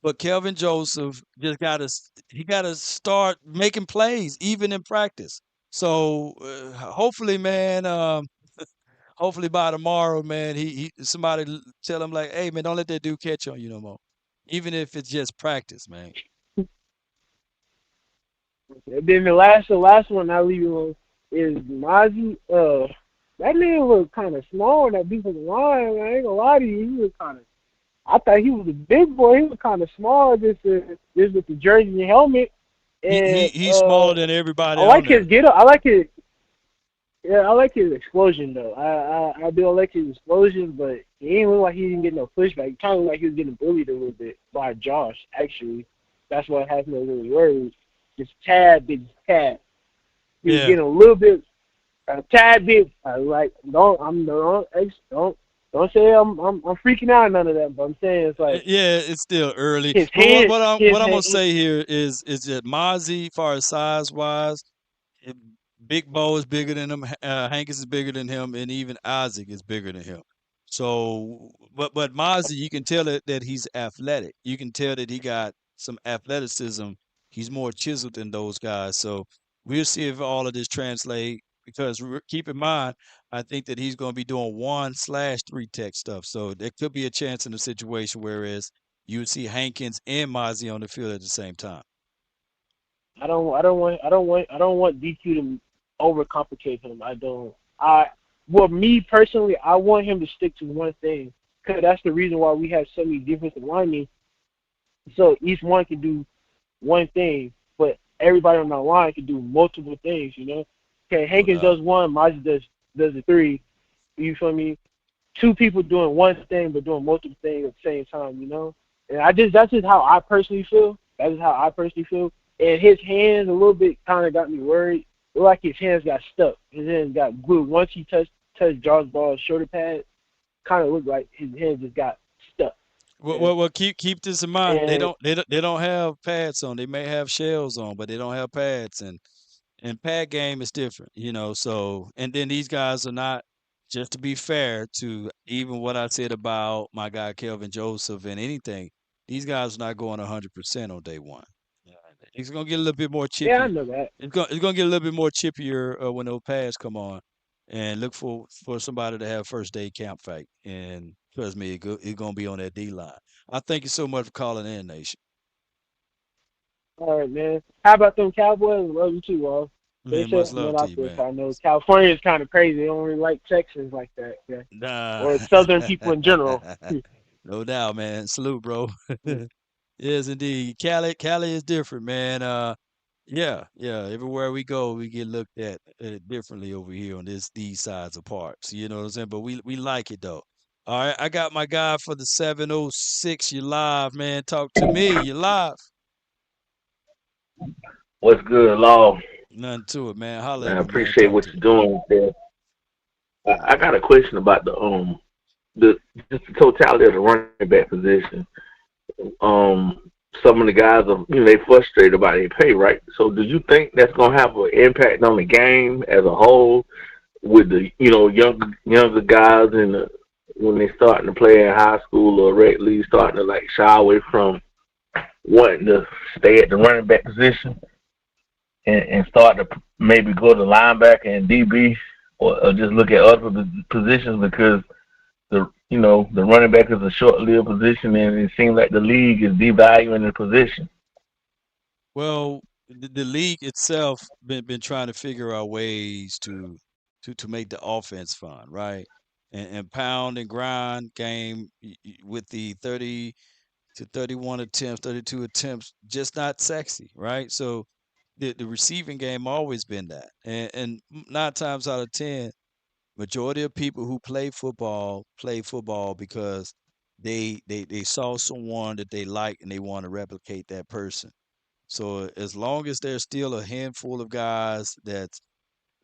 but Kelvin Joseph just got to start making plays even in practice. So hopefully, man, hopefully by tomorrow, man, he somebody tell him like, hey, man, don't let that dude catch on you no more, even if it's just practice, man. And then the last one I leave you on is Mozzie. That man was kind of small in that defensive line. Man. I ain't gonna lie to you, he was kind of. I thought he was a big boy. He was kind of small, just with the jersey and helmet. And He's smaller than everybody I on like his there. get up. I like his. Yeah, I like his explosion though. I do like his explosion, but he ain't look like he didn't get no pushback. He kind of looked like he was getting bullied a little bit by Josh. Actually, that's what has me really worried. Just tad bit, tad. He was Yeah. getting a little bit, a tad bit. Like don't Don't say I'm freaking out or none of that, but I'm saying it's like Yeah, it's still early. his But hand, his what I'm gonna hand. say here is that Mozzie, far as size wise, eh, Big Bo is bigger than him. Hankins is bigger than him, and even Isaac is bigger than him. So, but Mozzie, you can tell that he's athletic. You can tell that he got some athleticism. He's more chiseled than those guys. So we'll see if all of this translate. Because keep in mind, I think that he's going to be doing 1/3 tech stuff. So there could be a chance in a situation whereas you would see Hankins and Mozzie on the field at the same time. I don't want DQ to overcomplicate him. Well, me personally, I want him to stick to one thing because that's the reason why we have so many defensive linemen. So each one can do one thing, but everybody on the line can do multiple things. You know, okay, Hankins does one, Mozzie does the three. You feel me? Two people doing one thing but doing multiple things at the same time. You know, and that's just how I personally feel. That is how I personally feel. And his hands a little bit kind of got me worried. It looked like his hands got stuck. His hands got glued. Once he touched Josh Ball's shoulder pad, kind of looked like his hands just got stuck. Well, keep this in mind. And They don't have pads on. They may have shells on, but they don't have pads. And pad game is different, you know. So and then these guys are not. Just to be fair to even what I said about my guy Kelvin Joseph and anything, these guys are not going 100% on day one. Yeah, it's gonna get a little bit more yeah, I chippy. know that. It's gonna get a little bit more chippier when those pads come on, and look for somebody to have first day camp fight. And trust me, it's gonna be on that D line. I thank you so much for calling in, Nation. All right, man. How about them Cowboys? Love you too, Ross. They Man, much said love man to out you, there. man. So I know California is kind of crazy. They don't really like Texans like that, yeah. Nah, Or Southern people in general. no doubt, man. Salute, bro. Yes, indeed. Cali is different, man. Yeah. Everywhere we go, we get looked at differently over here on these sides of parts. You know what I'm saying? But we like it though. All right, I got my guy for the 706. You live, man. Talk to me. You live. What's good, Law? Nothing to it, man. Holla Man, at I me, man. appreciate Talk what to me. you're doing there. I got a question about the just the totality of the running back position. Some of the guys are they frustrated about their pay, right? So do you think that's gonna have an impact on the game as a whole with the younger guys when they starting to play in high school or rec league starting to like shy away from wanting to stay at the running back position and start to maybe go to linebacker and DB or just look at other positions because the running back is a short-lived position and it seems like the league is devaluing the position. Well, the league itself been trying to figure out ways to make the offense fun, right? And pound and grind game with the 30 to 31 attempts, 32 attempts, just not sexy, right? So the receiving game always been that, and 9 times out of 10, majority of people who play football because they saw someone that they like and they want to replicate that person. So as long as there's still a handful of guys that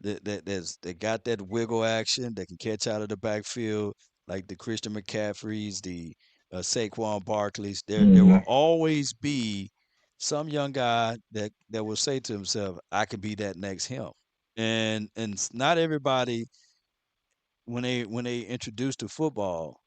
got that wiggle action that can catch out of the backfield, like the Christian McCaffreys, the Saquon Barkleys, there Mm-hmm. will always be some young guy that will say to himself, "I can be that next him." And not everybody when they introduce to football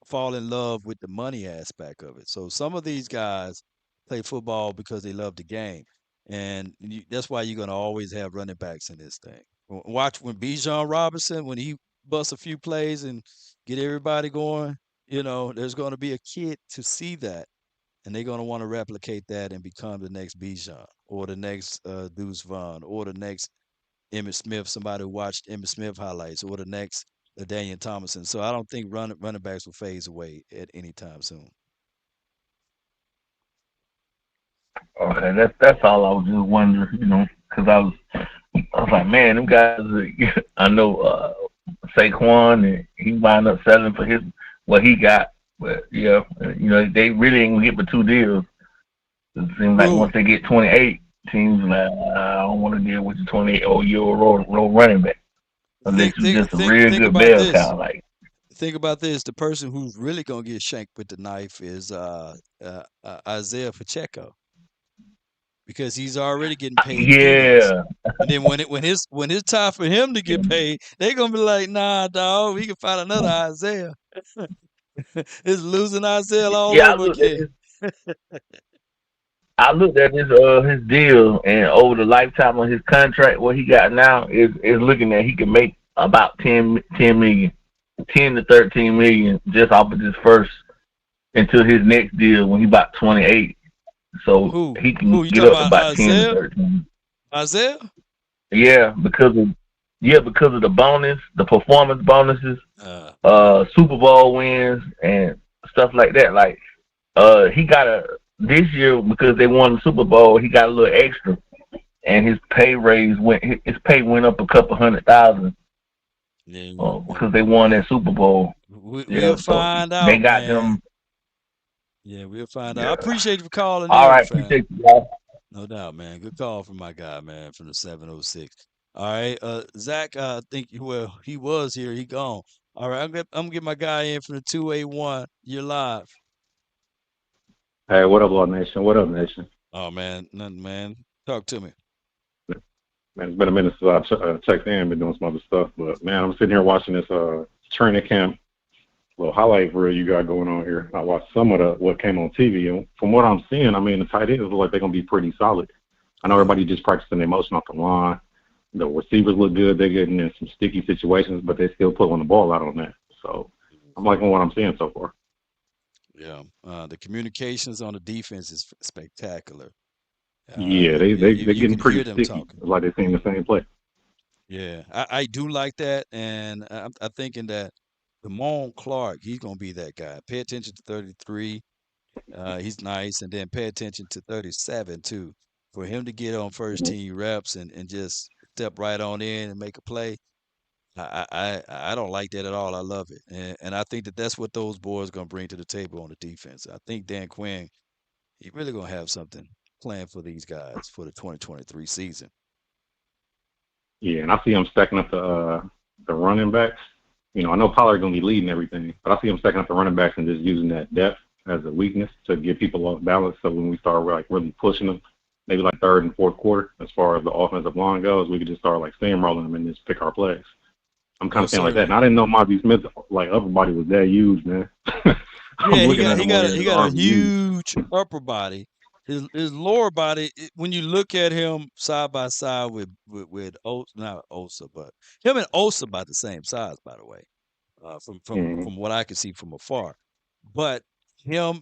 fall in love with the money aspect of it. So some of these guys play football because they love the game, and that's why you're going to always have running backs in this thing. Watch when Bijan Robinson when he busts a few plays and get everybody going. There's going to be a kid to see that, and they're going to want to replicate that and become the next Bijan or the next Deuce Vaughn or the next Emmitt Smith, somebody who watched Emmitt Smith highlights, or the next Daniel Thomason. So I don't think running backs will phase away at any time soon. Okay, that's all I was just wondering, because I was like, man, them guys. I know Saquon, and he wound up selling for what he got, but yeah, they really ain't gonna get but 2 deals. It seems like Well, once they get 28, teams like I don't want to deal with the 28-year-old running back unless think you're think just a think real think good about bell this. cow, like. think about this. The person who's really gonna get shanked with the knife is Isaiah Pacheco because he's already getting paid peanuts. Yeah, And then when it's time for him to get paid, they're gonna be like, nah, dog, we can find another Isaiah. It's losing Isaiah all yeah. over again. I looked at his deal, and over the lifetime of his contract, what he got now is looking at he can make about 10 million, 10 to 13 million just off of this first until his next deal when he about 28. So Who? he Who can you get talking up to about? about 10 to Isaiah? 13. Isaiah? Yeah, because of the bonus, the performance bonuses, Yeah. Super Bowl wins and stuff like that. Like he got this year because they won the Super Bowl, he got a little extra, and his pay went up a couple 100,000 Yeah, because they won that Super Bowl. we'll Yeah, so find they out, got man. him. Yeah, we'll find out. I Yeah. appreciate you for calling All in, right, fam. appreciate you guys. No doubt, man. Good call from my guy, man, from the 706. All right, Zach, I think he was here. He gone. All right, I'm gonna get my guy in from the 281. You're live. Hey, what up, Law Nation? What up, Nation? Oh man, nothing, man. Talk to me. Man, it's been a minute since I checked in, been doing some other stuff, but man, I'm sitting here watching this training camp little highlight reel you got going on here. I watched some of what came on TV, and from what I'm seeing, I mean, the tight ends look like they're gonna be pretty solid. I know everybody just practicing their motion off the line. The receivers look good. They're getting in some sticky situations, but they still pulling the ball out on that. So I'm liking what I'm seeing so far. Yeah, the communications on the defense is spectacular. Yeah, they're You getting can hear pretty them sticky. talking. It's like they're seeing the same play. Yeah, I do like that, and I'm thinking that Damone Clark, he's gonna be that guy. Pay attention to 33. He's nice, and then pay attention to 37 too. For him to get on first Mhm. team reps and just step right on in and make a play, I don't like that at all. I love it, and I think that that's what those boys gonna bring to the table on the defense. I think Dan Quinn, he really gonna have something planned for these guys for the 2023 season. Yeah, and I see them stacking up the running backs. You know, I know Pollard gonna be leading everything, but I see them stacking up the running backs and just using that depth as a weakness to get people off balance. So when we start like really pushing them, maybe like third and fourth quarter, as far as the offensive line goes, we could just start like steamrolling them and just pick our plays. I'm kind of Most saying like that. And certainly. I didn't know Mozzie Smith like upper body was that huge, man. I'm Yeah, looking at him on here, he his got a arm is huge. huge upper body. His lower body, when you look at him side by side with Osa, not Osa, but him and Osa about the same size, by the way, Mm-hmm. from what I can see from afar. But him,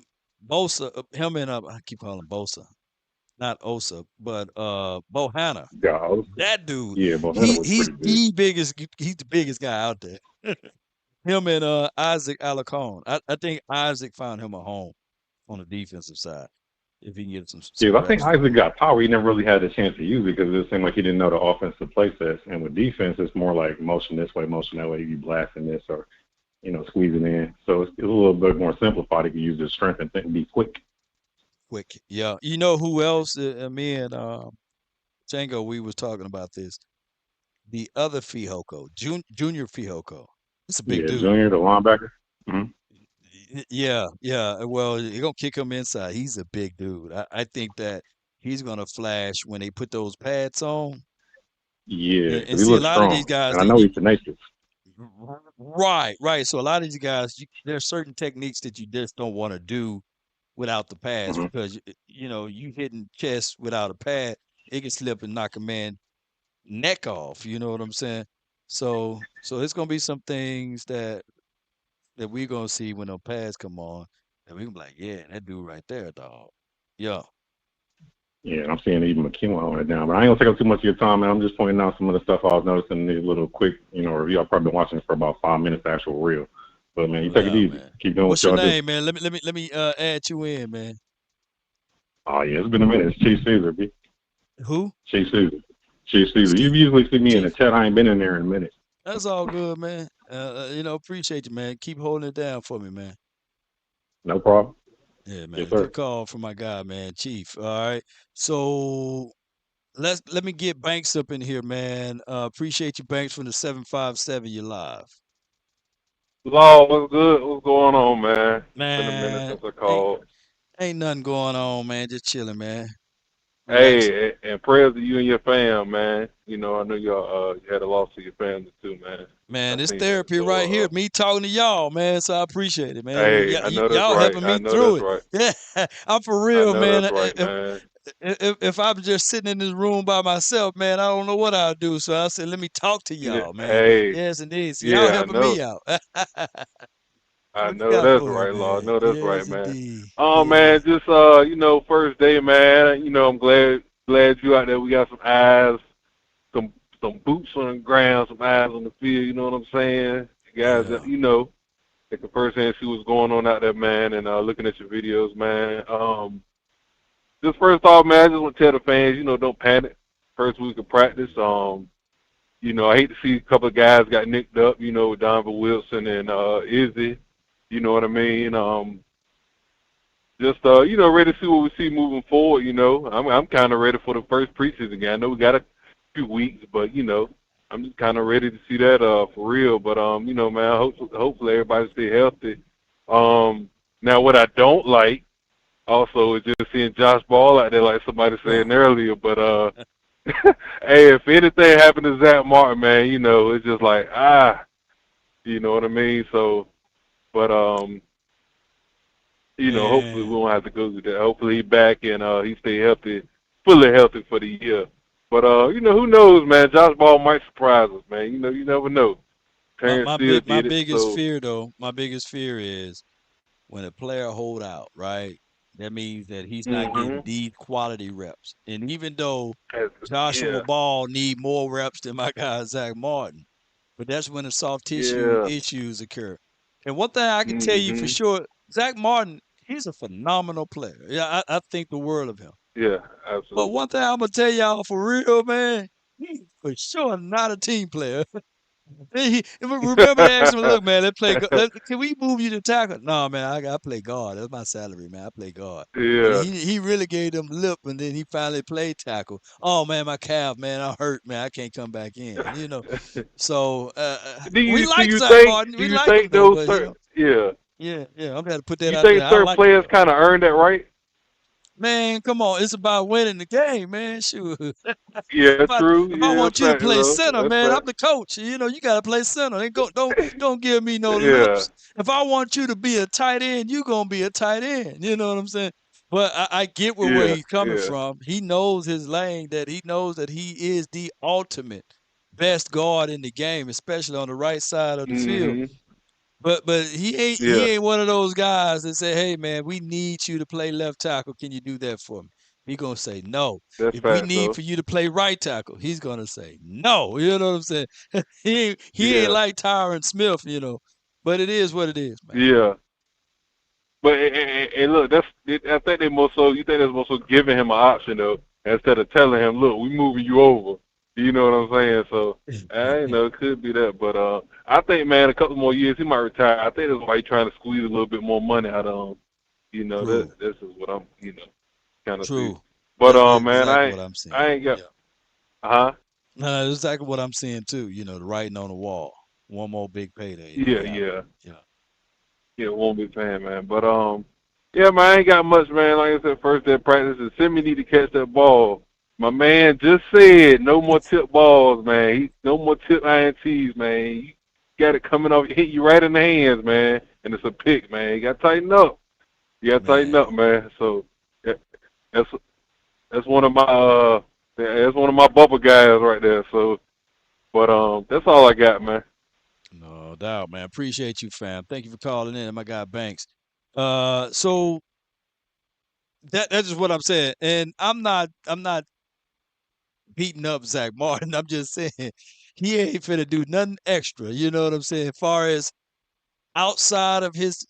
him and I keep calling him Bosa, not Osa, but Bohanna. Yeah, That dude, yeah, Bohanna was he's pretty big. the biggest. He's the biggest guy out there. Him and Isaac Alacone. I think Isaac found him a home on the defensive side if he can get Yeah, some I think reps from Isaac him. got power. He never really had a chance to use it because it seemed like he didn't know the offensive play sets. And with defense, it's more like motion this way, motion that way. You blasting this or squeezing in. So it's a little bit more simplified. He can use his strength and be quick. Quick, yeah. You know who else? Me and Django, we was talking about this. The other Fihoko, Junior Fihoko. It's a big Yeah, dude. Junior, the linebacker. Mm-hmm. Yeah, yeah. Well, you're gonna kick him inside. He's a big dude. I think that he's gonna flash when they put those pads on. Yeah, And because he see, a looks lot of these strong. guys, And I know he's tenacious. right, right. So a lot of these guys, there's certain techniques that you just don't want to do without the pads Mm-hmm. because you hitting chest without a pad, it can slip and knock a man neck off. You know what I'm saying? So it's gonna be some things that we're gonna see when the pads come on, and we gonna be like, yeah, that dude right there, dog. Yeah. Yeah, and I'm seeing even McEwen on it down. But I ain't going to take up too much of your time, man. I'm just pointing out some of the stuff I was noticing in this little quick, review. I've probably been watching it for about 5 minutes, the actual reel. But, man, you No take it doubt, easy. man. Keep doing What's what your y'all do. name, man? Let me add you in, man. Oh, yeah, it's been a minute. It's Chief Caesar, B. Who? Chief Caesar. Chief Caesar. You usually see me in the Chief. chat. I ain't been in there in a minute. That's all good, man. Appreciate you, man. Keep holding it down for me, man. No problem. Yeah, Yes, man. sir. Good call from my guy, man, Chief. All right. So let me get Banks up in here, man. Appreciate you, Banks, from the 757. You're live. Law, what's good? What's going on, man? Been a minute Man, since I ain't called. ain't nothing going on, man. Just chilling, man. Relaxing. Hey, and prayers to you and your fam, man. You know, I know y'all you had a loss to your family too, man. I Man, this seen that. therapy right here, So, me talking to y'all, man. So I appreciate it, man. hey, I know that's Y'all right. helping I me know through that's it. right. Yeah, I'm for I real, know man. that's right, man. If I'm just sitting in this room by myself, man, I don't know what I'll do. So I said, let me talk to Yeah, y'all, man. hey, Yes, indeed. So y'all yeah, I helping know. me out. I What you know got that's for me, right, Law. I man? know that's right, Yes, man. indeed. Oh Yeah. man, just first day, man. You know, I'm glad you out there. We got some eyes, some some boots on the ground, some eyes on the field. You know what I'm saying? You guys, Yeah. take a first hand see what's going on out there, man, and looking at your videos, man. Just first off, man, I just want to tell the fans, don't panic. First week of practice, I hate to see a couple of guys got nicked up, with Donovan Wilson and Izzy. You know what I mean? Just ready to see what we see moving forward. I'm kind of ready for the first preseason game. I know we got a few weeks, but I'm just kind of ready to see that for real. But man, hopefully everybody stay healthy. Now what I don't like also is just seeing Josh Ball out there, like somebody Oh, saying earlier. But hey, if anything happened to Zach Martin, man, it's just like you know what I mean. So, but hopefully we man. won't have to go through that. Hopefully he back and he stay healthy, fully healthy for the year. But who knows, man? Josh Ball might surprise us, man. You never know. Terrence Steele My did it, biggest so fear though, my biggest fear is when a player hold out, right? That means that he's not getting mhm. these quality reps. And even though That's- Joshua Yeah, Ball need more reps than my guy Zach Martin, but that's when the soft tissue yeah, issues occur. And one thing I can tell you for mhm, sure, Zach Martin, he's a phenomenal player. Yeah, I think the world of him. yeah, But absolutely. one thing I'm gonna tell y'all for real, man, he's for sure not a team player. Remember they asked him, "Look, man, can we move you to tackle?" No, man, I play guard. That's my salary, man. I play guard. And Yeah, he really gave them lip, and then he finally played tackle. Oh man, my calf, man, I'm hurt, man. I can't come back in. So we do like you Zach think Martin. do We you like him think though, those but certain yeah yeah, I'm gonna have to put that you out think there. I certain like him players though. kind of earned that right? Man, come on, it's about winning the game, man. Shoot. Yeah, If I true. if I Yeah, that's want you to fact play though. center, That's man, I'm fact. the coach. You gotta play center. Ain't go don't give me no Yeah. lips. If I want you to be a tight end, you gonna be a tight end. You know what I'm saying? But I get where Yeah, he's coming yeah. from. He knows his lane, that he knows that he is the ultimate best guard in the game, especially on the right side of the field. Mhm. But he Yeah, ain't one of those guys that say, "Hey man, we need you to play left tackle. Can you do that for me?" He gonna say no. that's If we facts need though. for you to play right tackle, he's gonna say no. You know what I'm saying? He ain't Yeah, like Tyron Smith. But it is what it is, man. yeah. But and look, I think they more so. You think that's more so giving him an option though, instead of telling him, "Look, we moving you over." You know what I'm saying? So I know it could be that, but I think man, a couple more years he might retire. I think that's why he's trying to squeeze a little bit more money out of him. True, This is what I'm kind of see. true. But That's man, exactly what I'm I saying. ain't got Yeah, huh? no, that's exactly what I'm seeing too. The writing on the wall. One more big payday. Yeah, Yeah, yeah. yeah. Yeah, won't be paying, man. But yeah, man, I ain't got much, man. Like I said, first day of practice, and Simi need to catch that ball. My man just said no more tip balls, man. No more tip INTs, man. You got it coming off, hit you right in the hands, man, and it's a pick, man. You got to tighten up. You got to tighten up, Man, man. So yeah, that's that's one of my that's one of my bubble guys right there. So, but that's all I got, man. no doubt, man. Appreciate you, fam. Thank you for calling in, my guy Banks. So that's just what I'm saying, and I'm not beating up Zach Martin. I'm just saying he ain't finna do nothing extra. You know what I'm saying? As far as outside of his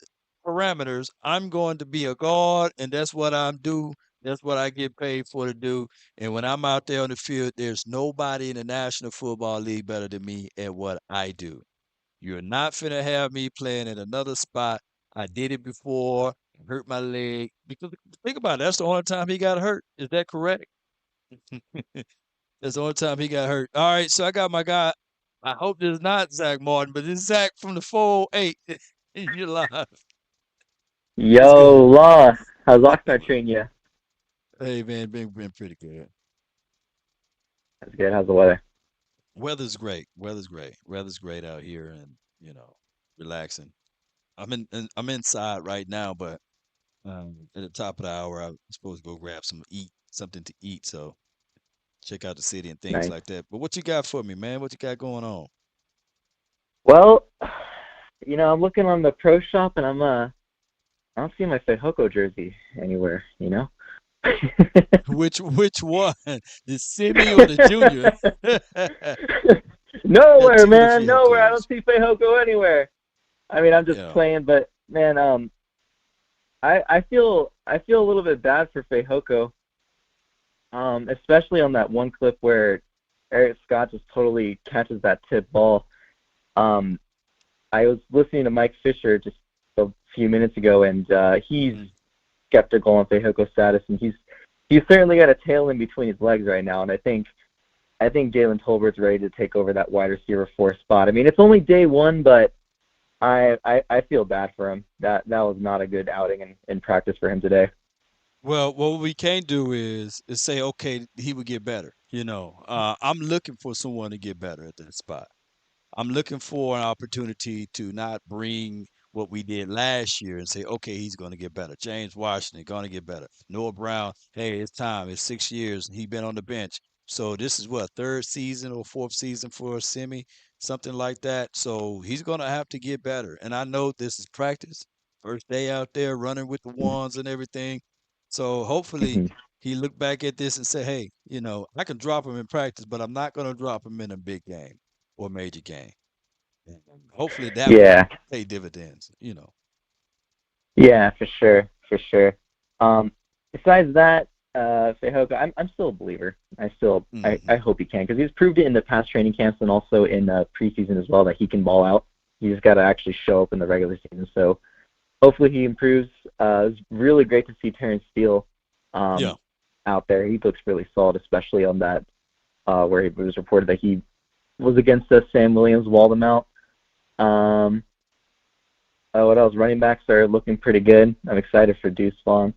parameters, I'm going to be a guard, and that's what I'm do. That's what I get paid for to do. And when I'm out there on the field, there's nobody in the National Football League better than me at what I do. You're not finna have me playing in another spot. I did it before, hurt my leg. Because think about it, that's the only time he got hurt. Is that correct? That's the only time he got hurt. All right, so I got my guy. I hope this is not Zach Martin, but this is Zach from the 408. You're live. What's Yo, good? Law, how's Oxnard treating you? Hey man, been pretty good. That's good. How's the weather? Weather's great. Weather's great. Weather's great out here, and relaxing. I'm inside right now, but at the top of the hour, I'm supposed to go grab something to eat. So check out the city and things Nice. like that. But what you got for me, man? What you got going on? Well, I'm looking on the pro shop and I don't see my Fehoko jersey anywhere. Which one? The semi or the junior? Got Nowhere, two of the man, nowhere. I don't Fihokos. see Fehoko anywhere. I mean, I'm just Yeah. playing, but man, I feel a little bit bad for Fehoko, especially on that one clip where Eric Scott just totally catches that tip ball. Um, I was listening to Mike Fisher just a few minutes ago, and he's skeptical on Fejoko's status, and he's certainly got a tail in between his legs right now, and I think Jalen Tolbert's ready to take over that wide receiver 4 spot. I mean, it's only day one, but I feel bad for him. That was not a good outing in practice for him today. Well, what we can't do is say, okay, he would get better. I'm looking for someone to get better at that spot. I'm looking for an opportunity to not bring what we did last year and say, okay, he's going to get better. James Washington going to get better. Noah Brown, hey, it's time. It's 6 years and he's been on the bench. So this is what, third season or fourth season for Simi, something like that. So he's going to have to get better. And I know this is practice, first day out there running with the ones and everything. So hopefully he look back at this and say, hey, I can drop him in practice, but I'm not going to drop him in a big game or major game. And hopefully that will Yeah, pay dividends. yeah, for sure. Besides that, Fehoko, I'm still a believer. I hope he can, because he's proved it in the past training camps and also in preseason as well that he can ball out. He's got to actually show up in the regular season. So hopefully he improves. It's really great to see Terrence Steele Yeah. out there. He looks really solid, especially on that where it was reported that he was against Sam Williams, walled him out. What else? Running backs are looking pretty good. I'm excited for Deuce Vaughn.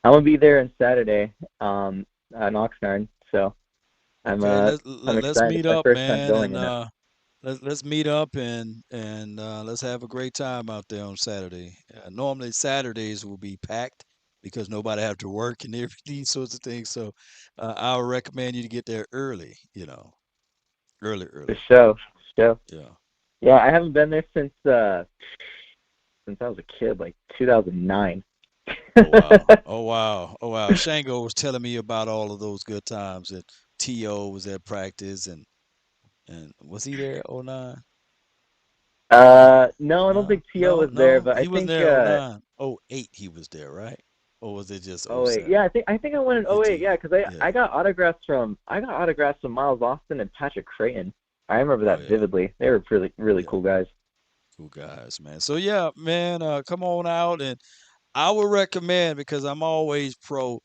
I'm gonna be there on Saturday in Oxnard, so I'm Okay, I'm let's excited. meet It's my up, first time man, going and in it. let's meet up and let's have a great time out there on Saturday. Normally Saturdays will be packed because nobody have to work and these sorts of things. So I would recommend you to get there early. Early, The early. show. Yeah. Yeah, I haven't been there since I was a kid, like 2009. Oh wow. Oh wow. Oh wow. Shango was telling me about all of those good times that T.O. was at practice and was he there at '09? No, I don't No, think T.O. no, was there, no. but I He wasn't think there '09. '08 he was there, right? Or was it just '08. '07? Yeah, I think I went in '08. INT. Yeah, because I Yeah. got autographs from Miles Austin and Patrick Creighton. I remember Oh that yeah. vividly. They were really Yeah. cool guys. Cool guys, man. So yeah, man, come on out and I would recommend because I'm always pro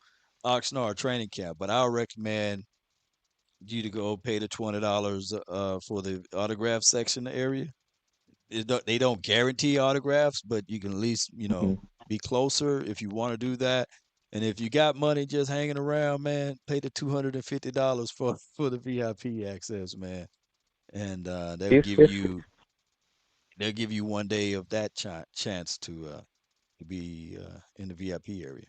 Oxnard training camp, but I would recommend you to go pay the $20 for the autograph section area. They don't guarantee autographs, but you can at least, Mhm. be closer if you want to do that. And if you got money just hanging around, man, pay the $250 for the VIP access, man. And Fif- fif- they'll give you one day of that chance to be in the VIP area.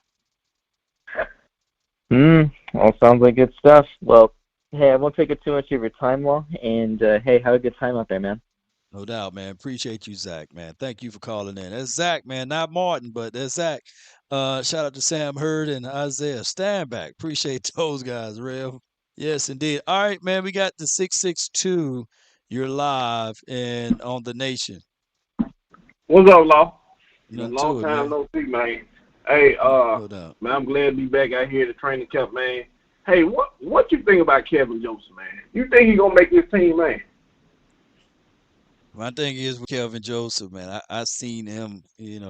All sounds like good stuff. Well, hey, I won't take up too much of your time, Law, and hey, have a good time out there, man. No doubt, man. Appreciate you, Zach, man. Thank you for calling in. That's Zach, man, not Martin, but that's Zach. Shout out to Sam Hurd and Isaiah Standback. Appreciate those guys, Rev. Yes, indeed. All right, man. We got the 662. You're live and on the nation. What's up, Law? Man, Nothing long to it, time man. no see, man. Hey, No doubt. man, I'm glad to be back out here at the training camp, man. Hey, what you think about Kelvin Joseph, man? You think he gonna make this team, man? My thing is with Kelvin Joseph, man. I seen him, he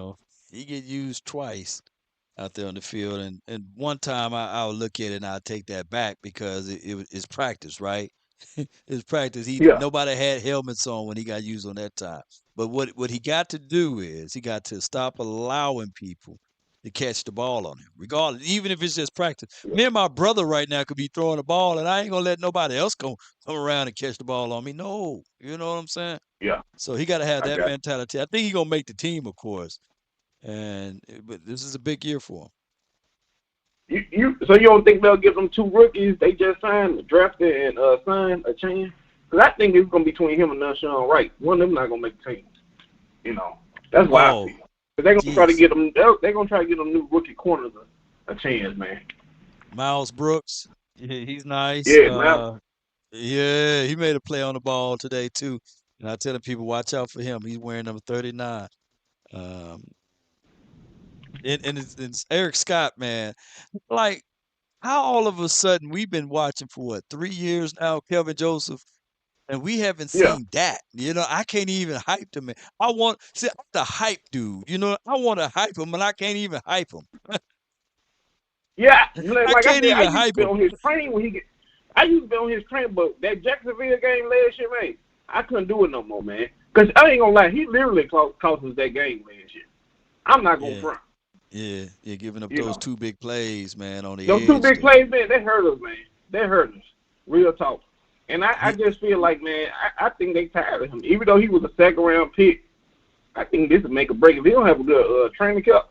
get used twice out there on the field. And one time I'll look at it and I'll take that back because it's practice, right? his practice. Yeah. Nobody had helmets on when he got used on that time. But what he got to do is he got to stop allowing people to catch the ball on him, regardless, even if it's just practice. Me and my brother right now could be throwing the ball, and I ain't gonna let nobody else come around and catch the ball on me. No, you know what I'm saying? Yeah. So he got to have I that got mentality. I think he's gonna make the team, of course, but this is a big year for him. So you don't think they'll give them 2 rookies they just signed, drafted, and signed a chance? Because I think it's going to be between him and Sean Wright. One of them not going to make the team. You know, that's why I feel. Because they're going to try to get them. They're going to try to get them new rookie corners a chance, man. Miles Brooks, he's nice. Yeah, Yeah, he made a play on the ball today too. And I tell people, watch out for him. He's wearing number 39. Um, and it's Eric Scott, man. Like, how all of a sudden we've been watching for what, 3 years now, Kelvin Joseph, and we haven't Yeah. seen that. You know, I can't even hype the man. I'm the hype dude. You know, I want to hype him, and I can't even hype him. Yeah, I like I can't said, I even used to hype be him. on his train when he get. I used to be on his train, but that Jacksonville game last year, man, I couldn't do it no more, man. Because I ain't gonna lie, he literally cost us that game last year. I'm not gonna front. Yeah, giving up You those know. 2 big plays, man, on the Those edge. 2 big there. plays, man, they hurt us, man. They hurt us. Real talk. And I just feel like, man, I think they tired of him. Even though he was a 2nd-round pick, I think this would make a break. If he don't have a good training camp,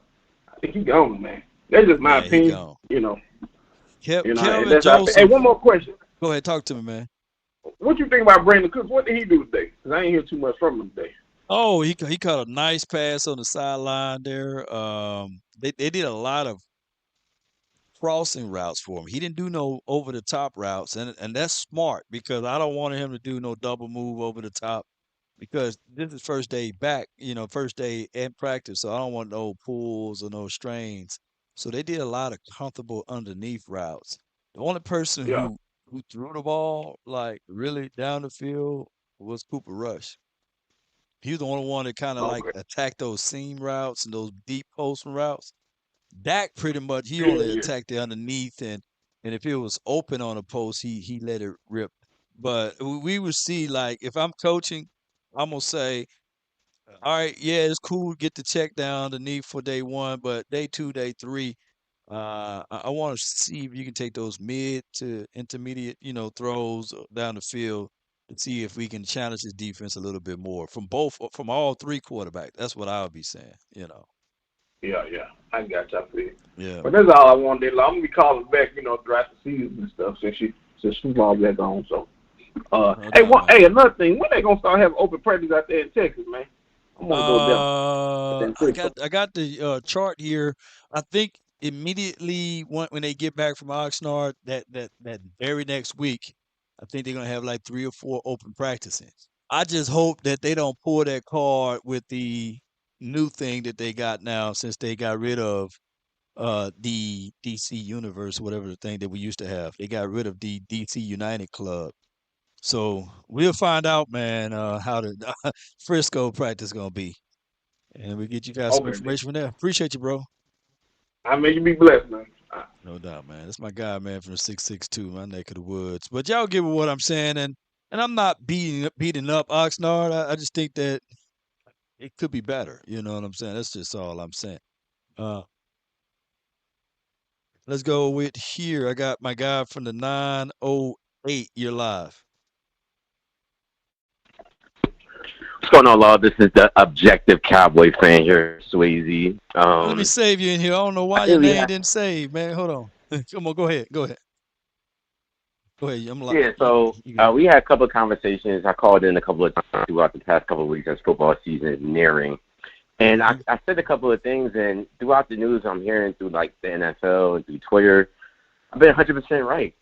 I think he gone, man. That's just my He opinion. gone. You know. Kelvin Hey, Joseph. one more question. Go ahead, talk to me, man. What you think about Brandon Cooks? What did he do today? Because I ain't hear too much from him today. Oh, he caught a nice pass on the sideline there. They did a lot of crossing routes for him. He didn't do no over the top routes, and that's smart because I don't want him to do no double move over the top because this is first day back, first day in practice, so I don't want no pulls or no strains. So they did a lot of comfortable underneath routes. The only person Yeah. who threw the ball like really down the field was Cooper Rush. He was the only one that kind of like attacked those seam routes and those deep post routes. Dak pretty much he only attacked the underneath and if it was open on a post, he let it rip. But we would see like if I'm coaching, I'm gonna say, all right, yeah, it's cool to get the check down underneath for day 1, but day 2, day 3, I want to see if you can take those mid to intermediate, throws down the field to see if we can challenge his defense a little bit more from all 3 quarterbacks. That's what I would be saying. Yeah. I got you. I feel you. Yeah. But that's all I wanted. I'm gonna be calling back, throughout the season and stuff since she's all back on. So, hey, another thing, when they gonna start having open practice out there in Texas, man? I'm gonna go down. I got the chart here. I think immediately when they get back from Oxnard, that very next week, I think they're gonna have like 3 or 4 open practices. I just hope that they don't pull that card with the new thing that they got now since they got rid of the DC Universe, whatever the thing that we used to have. They got rid of the DC United Club. So we'll find out, man, how the Frisco practice gonna be, and we get you guys some information from there. Appreciate you, bro. I mean, you be blessed, man. No doubt, man. That's my guy, man, from the 662, my neck of the woods. But y'all get what I'm saying, and I'm not beating up Oxnard. I just think that it could be better. You know what I'm saying? That's just all I'm saying. Let's go with here. I got my guy from the 908. You're live. What's going on, Law? This is the objective Cowboy fan here, Swayze. Let me save you in here. I don't know why your name didn't save, man. Hold on. Come on, go ahead. Go ahead. I'm live. Yeah, so we had a couple of conversations. I called in a couple of times throughout the past couple of weeks as football season is nearing. And I said a couple of things, and throughout the news I'm hearing through, like, the NFL and through Twitter, I've been 100% right.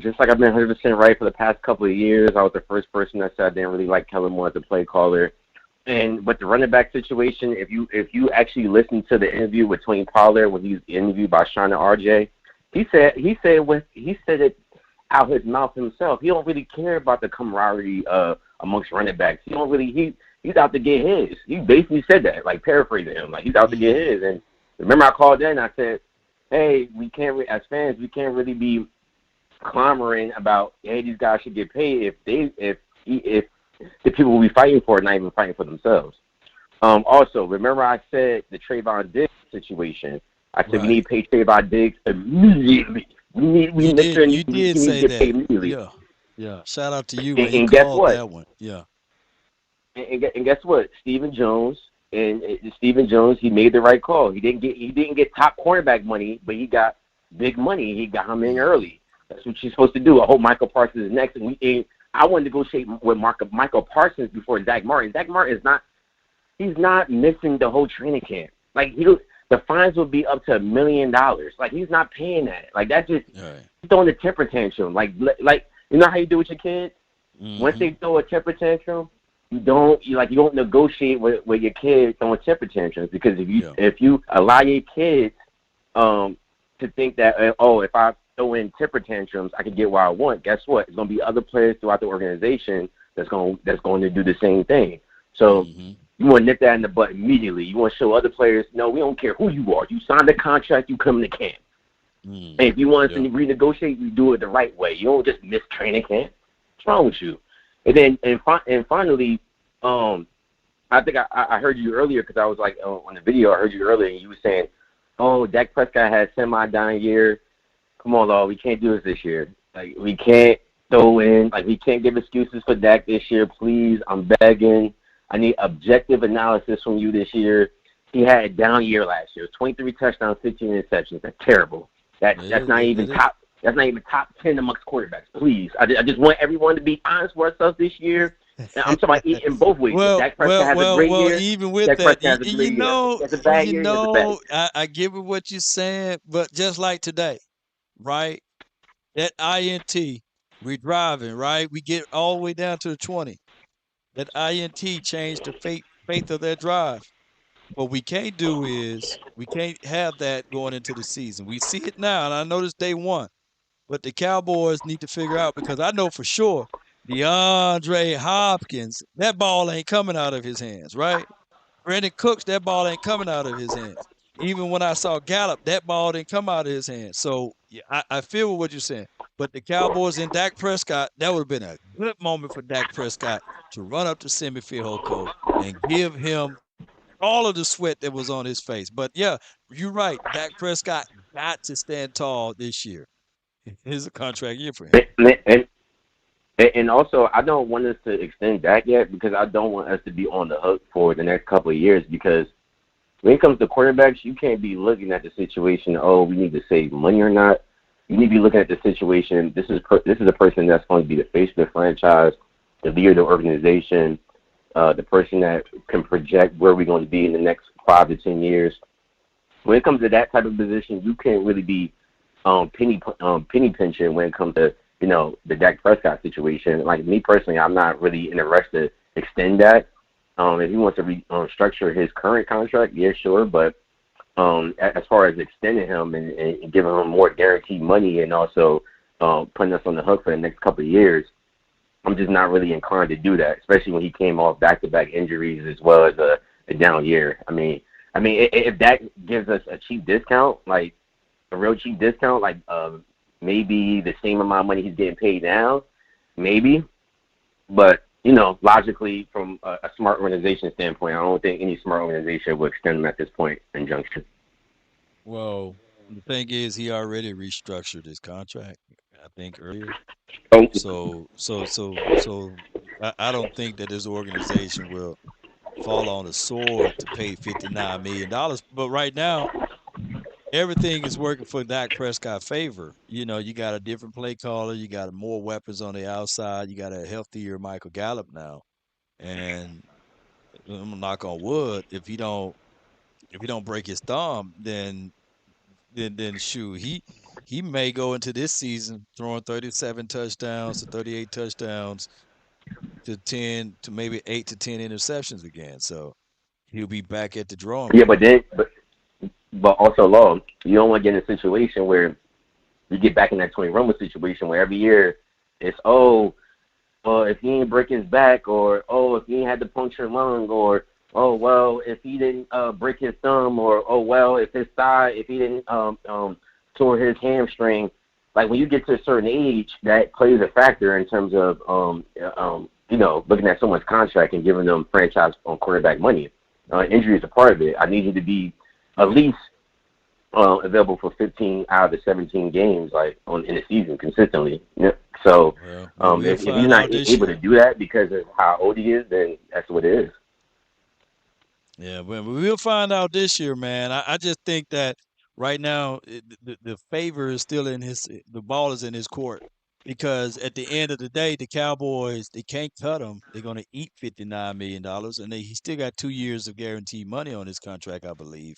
Just like I've been 100% right for the past couple of years. I was the first person that said I didn't really like Kelvin Moore as a play caller. But the running back situation, if you actually listen to the interview with Tony Pollard when he was interviewed by Sean and RJ, he said it out his mouth himself. He don't really care about the camaraderie amongst running backs. He's out to get his. He basically said that, like paraphrasing him, like he's out to get his. And remember, I called in. I said, "Hey, as fans, we can't really be clamoring about, hey, these guys should get paid if the people we fighting for are not even fighting for themselves. Also, remember I said the Trayvon Diggs situation. I said we need to pay Trayvon Diggs immediately. We You did need say to get paid that. immediately. Yeah. Shout out to you, man. You And guess called what? that one. Yeah. And guess what? Stephen Jones, he made the right call. He didn't get top cornerback money, but he got big money. He got him in early. That's what you're supposed to do. I hope Michael Parsons is next. And I want to negotiate with Michael Parsons before Zach Martin. Zach Martin he's not missing the whole training camp. Like the fines will be up to $1 million. Like he's not paying that. Like that's just throwing a temper tantrum. Like you know how you do with your kids? Once they throw a temper tantrum, you don't negotiate with your kids throwing temper tantrums, because if you allow your kids to think that if I throw in temper tantrums I can get what I want, guess what? There's gonna be other players throughout the organization that's going to do the same thing. So you want to nip that in the butt immediately. You want to show other players, no, we don't care who you are. You signed a contract, you come to camp. And if you want to renegotiate, you do it the right way. You don't just miss training camp. What's wrong with you? And then finally, I think I heard you earlier, because I was like on the video. I heard you earlier, and you were saying, "Oh, Dak Prescott had semi-down year. Come on, Lord, we can't do this year. Like we can't throw in. Like we can't give excuses for Dak this year. Please, I'm begging. I need objective analysis from you this year. He had a down year last year. 23 touchdowns, 15 interceptions. That's terrible. That's not even top 10 amongst quarterbacks. Please, I just want everyone to be honest with ourselves this year. And I'm talking about in both ways. Dak Prescott has a great year. Even with Dak that, Prescott has a great year. That's a bad year. I give it what you're saying, but just like today, right? That INT, we're driving, right? We get all the way down to the 20. That INT changed the faith of their drive. What we can't do is we can't have that going into the season. We see it now, and I know this day one. But the Cowboys need to figure out, because I know for sure DeAndre Hopkins, that ball ain't coming out of his hands, right? Brandon Cooks, that ball ain't coming out of his hands. Even when I saw Gallup, that ball didn't come out of his hands. So I feel what you're saying. But the Cowboys and Dak Prescott, that would have been a good moment for Dak Prescott to run up to Simi Fehoko and give him all of the sweat that was on his face. But yeah, you're right. Dak Prescott got to stand tall this year. It's a contract year for him. And also, I don't want us to extend that yet, because I don't want us to be on the hook for the next couple of years, because when it comes to quarterbacks, you can't be looking at the situation, we need to save money or not. You need to be looking at the situation. This is a person that's going to be the face of the franchise, the leader of the organization, the person that can project where we're going to be in the next 5 to 10 years. When it comes to that type of position, you can't really be penny pinching when it comes to the Dak Prescott situation. Like me personally, I'm not really in a rush to extend that. If he wants to restructure his current contract, yeah, sure. But as far as extending him and giving him more guaranteed money, and also putting us on the hook for the next couple of years, I'm just not really inclined to do that, especially when he came off back-to-back injuries as well as a down year. I mean, if that gives us a cheap discount, like a real cheap discount, like maybe the same amount of money he's getting paid now, maybe. But, logically, from a smart organization standpoint, I don't think any smart organization will extend him at this point in junction. Well, the thing is, he already restructured his contract, I think, earlier. So I don't think that this organization will fall on the sword to pay $59 million. But right now, everything is working for Dak Prescott's favor. You got a different play caller. You got more weapons on the outside. You got a healthier Michael Gallup now. And I'm gonna knock on wood, if he don't break his thumb, then shoot, he may go into this season throwing 37 touchdowns to 38 touchdowns to 10 to maybe 8 to 10 interceptions again. So he'll be back at the drawing board. Yeah, but also, Law, you don't want to get in a situation where you get back in that Tony Romo situation where every year it's, if he didn't break his back, or, if he had the punctured lung, or, if he didn't break his thumb, or, if his thigh, if he didn't tore his hamstring, like when you get to a certain age, that plays a factor in terms of looking at someone's contract and giving them franchise on quarterback money. Injury is a part of it. I need you to be at least available for 15 out of the 17 games, like in the season consistently. Yeah. So if he's not able to do that because of how old he is, then that's what it is. Yeah, but we'll find out this year, man. I just think that right now the favor is still in the ball is in his court because at the end of the day, the Cowboys they can't cut him. They're going to eat $59 million, and he still got 2 years of guaranteed money on his contract, I believe.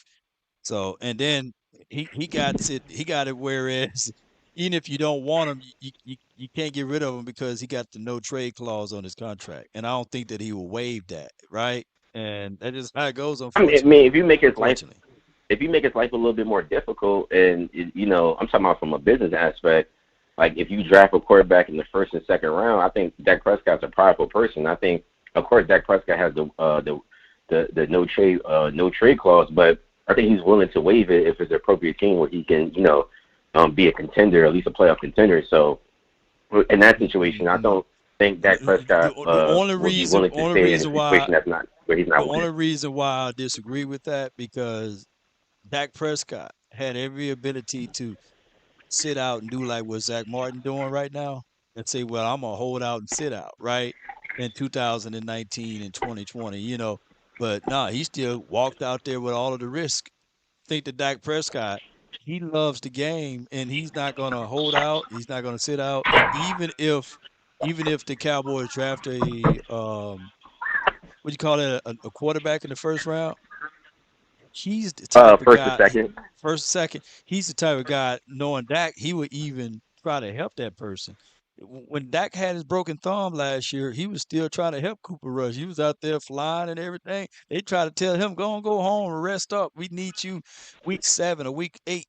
So and then he got it whereas even if you don't want him, you can't get rid of him because he got the no trade clause on his contract, and I don't think that he will waive that, right? And that is how it goes, I mean, unfortunately. if you make his life a little bit more difficult, and I'm talking about from a business aspect. Like if you draft a quarterback in the first and second round, I think Dak Prescott's a prideful person. I think, of course, Dak Prescott has the no trade clause, but I think he's willing to waive it if it's the appropriate team where he can, be a contender, at least a playoff contender. So in that situation, I don't think Dak Prescott would be willing to stay in a situation that's not where he's not The winning. only reason why I disagree with that because Dak Prescott had every ability to sit out and do like what Zach Martin doing right now and say, well, I'm gonna hold out and sit out, right? In 2019 and 2020, But nah, he still walked out there with all of the risk. Think that Dak Prescott, he loves the game and he's not gonna hold out, he's not gonna sit out. And even if the Cowboys draft a what do you call it, a quarterback in the first round, he's the type of First or guy, second. first, second, he's the type of guy, knowing Dak, he would even try to help that person. When Dak had his broken thumb last year, he was still trying to help Cooper Rush. He was out there flying and everything. They tried to tell him, go home and rest up. We need you week 7 or week 8.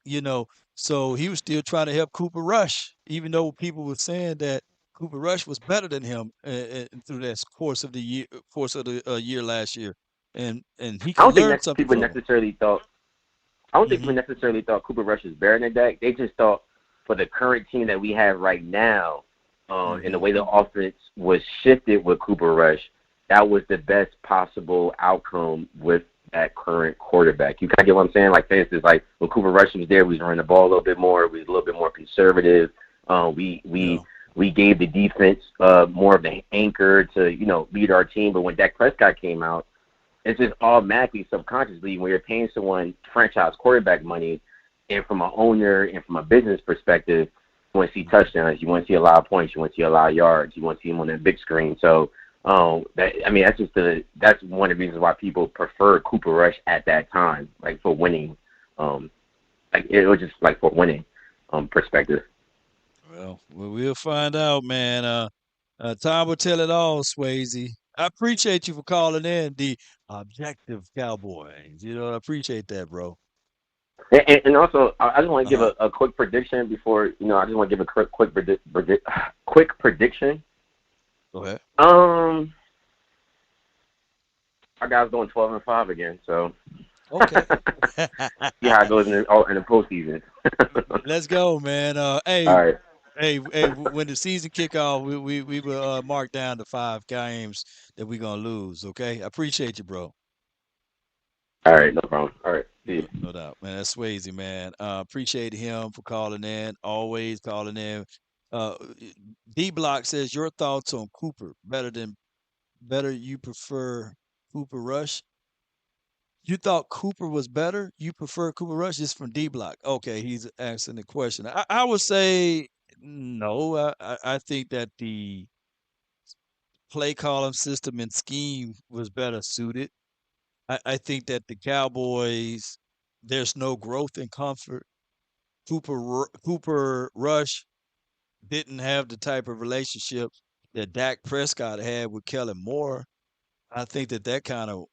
So he was still trying to help Cooper Rush, even though people were saying that Cooper Rush was better than him through that course of the year last year, and he I could don't think learn that something people from him. necessarily thought. I don't think hmm people necessarily thought Cooper Rush is better than Dak. They just thought for the current team that we have right now, and the hmm way the offense was shifted with Cooper Rush, that was the best possible outcome with that current quarterback. You kind of get what I'm saying? Like, for instance, like when Cooper Rush was there, we was running the ball a little bit more. We was a little bit more conservative. We Yeah. we gave the defense more of the anchor to lead our team. But when Dak Prescott came out, it's just automatically, subconsciously, when you're paying someone franchise quarterback money, and from an owner and from a business perspective, you want to see touchdowns, you want to see a lot of points, you want to see a lot of yards, you want to see them on that big screen. So, that's one of the reasons why people prefer Cooper Rush at that time, like for winning, like it was just like for winning, perspective. Well, we'll find out, man. Time will tell it all, Swayze. I appreciate you for calling in the objective Cowboys. I appreciate that, bro. And also, I just want to give Uh-huh. a quick prediction before, I just want to give a quick prediction. Go ahead. Our guys going 12-5 again, so Okay. see how it goes in the postseason. Let's go, man. All right, When the season kick off, we will mark down the 5 games that we're gonna lose. Okay. I appreciate you, bro. all right, no problem. All right, see you. No doubt, man. That's Swayze, man. Appreciate him for calling in. Always calling in. Uh, D Block says your thoughts on Cooper. Better. You prefer Cooper Rush. You thought Cooper was better. You prefer Cooper Rush. Just from D Block. Okay, he's asking the question. I would say no. I think that the play calling system and scheme was better suited. I think that the Cowboys, there's no growth in comfort. Cooper Rush didn't have the type of relationship that Dak Prescott had with Kellen Moore. I think that kind of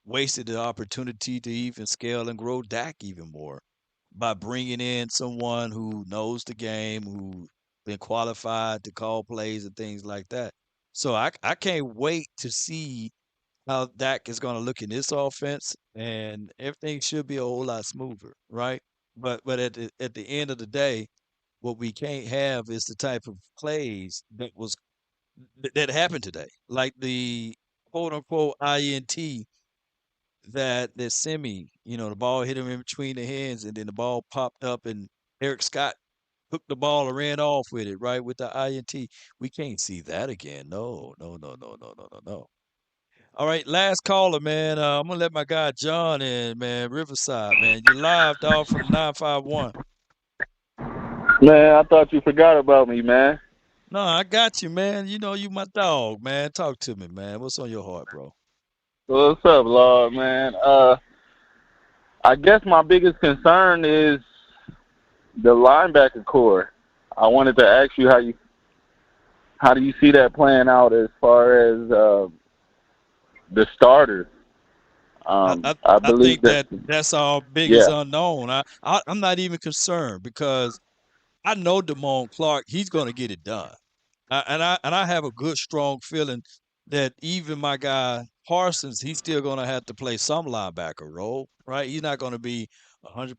wasted the opportunity to even scale and grow Dak even more by bringing in someone who knows the game, who been qualified to call plays and things like that. So I can't wait to see how Dak is going to look in this offense, and everything should be a whole lot smoother, right? But at the end of the day, what we can't have is the type of plays that happened today, like the quote unquote INT that semi, the ball hit him in between the hands, and then the ball popped up, and Eric Scott hooked the ball and ran off with it, right, with the INT. We can't see that again. No, no, no, no, no, no, no, no. All right, last caller, man. I'm gonna let my guy John in, man. Riverside, man. You live, dog, from 951. Man, I thought you forgot about me, man. No, I got you, man. You know you my dog, man. Talk to me, man. What's on your heart, bro? What's up, Lord, man? I guess my biggest concern is the linebacker core. I wanted to ask you how do you see that playing out as far as the starters? I believe think that's our biggest yeah. unknown. I'm not even concerned because I know Damone Clark. He's going to get it done. And I have a good, strong feeling that even my guy Parsons, he's still going to have to play some linebacker role, right? He's not going to be 100%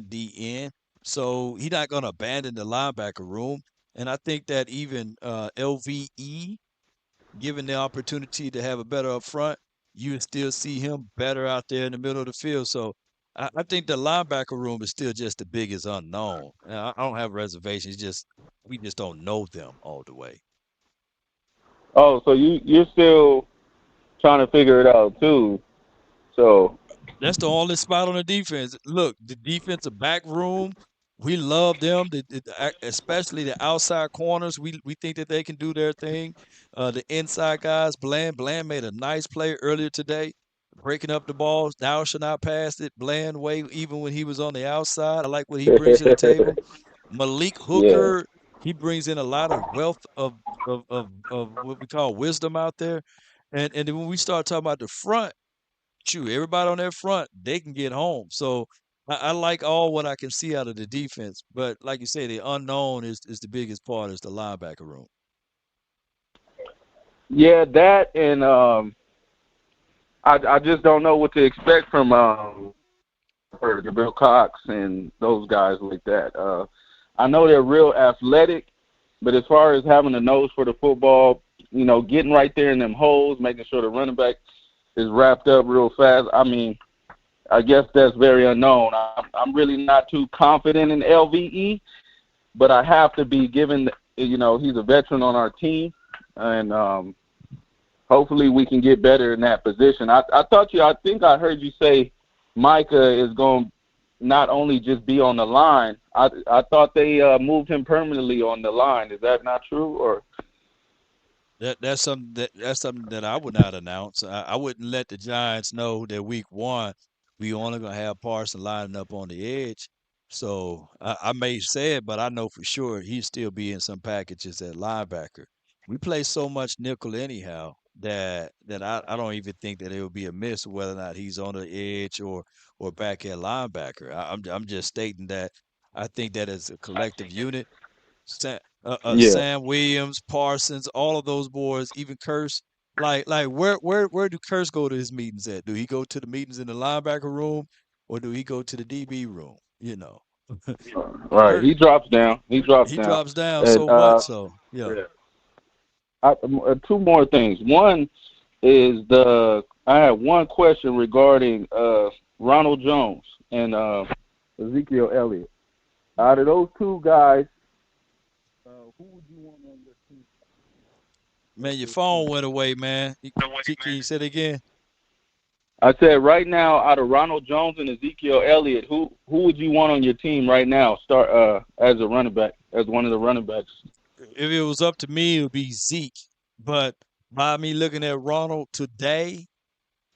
DN, so he's not going to abandon the linebacker room. And I think that even LVE, given the opportunity to have a better up front, you would still see him better out there in the middle of the field. So I think the linebacker room is still just the biggest unknown. I don't have reservations. Just we just don't know them all the way. Oh, so you're still trying to figure it out too. So That's the only spot on the defense. Look, the defensive back room, we love them, especially the outside corners. We think that they can do their thing. The inside guys, Bland made a nice play earlier today, breaking up the balls. Thou shall not pass it. Bland way, even when he was on the outside. I like what he brings to the table. Malik yeah. Hooker, he brings in a lot of wealth of what we call wisdom out there. And then when we start talking about the front, shoot, everybody on that front, they can get home. So I like all what I can see out of the defense. But like you say, the unknown is the biggest part, is the linebacker room. Yeah, that and I just don't know what to expect from for the Bill Cox and those guys like that. I know they're real athletic, but as far as having a nose for the football, getting right there in them holes, making sure the running back is wrapped up real fast. I mean, I guess that's very unknown. I'm really not too confident in LVE, but I have to be, given he's a veteran on our team, and hopefully we can get better in that position. I think I heard you say Micah is going to not only just be on the line. I thought they moved him permanently on the line. Is that not true? Or That's something that I would not announce. I wouldn't let the Giants know that week 1 we only gonna have Parson lining up on the edge. So I may say it, but I know for sure he'll still be in some packages at linebacker. We play so much nickel anyhow that I don't even think that it would be a miss whether or not he's on the edge or back at linebacker. I'm just stating that I think that as a collective unit, yeah. Sam Williams, Parsons, all of those boys, even Curse. Like where do Curse go to his meetings at? Do he go to the meetings in the linebacker room, or do he go to the DB room? Right. Kurt, He drops down. He drops he down. drops down And so much. So yeah. yeah. Two more things. One is I have one question regarding Ronald Jones and Ezekiel Elliott. Out of those two guys, who would you want on your team? Man, your phone went away, man. Can you say it again? I said right now, out of Ronald Jones and Ezekiel Elliott, who would you want on your team right now? Start as a running back, as one of the running backs. If it was up to me, it would be Zeke. But by me looking at Ronald today,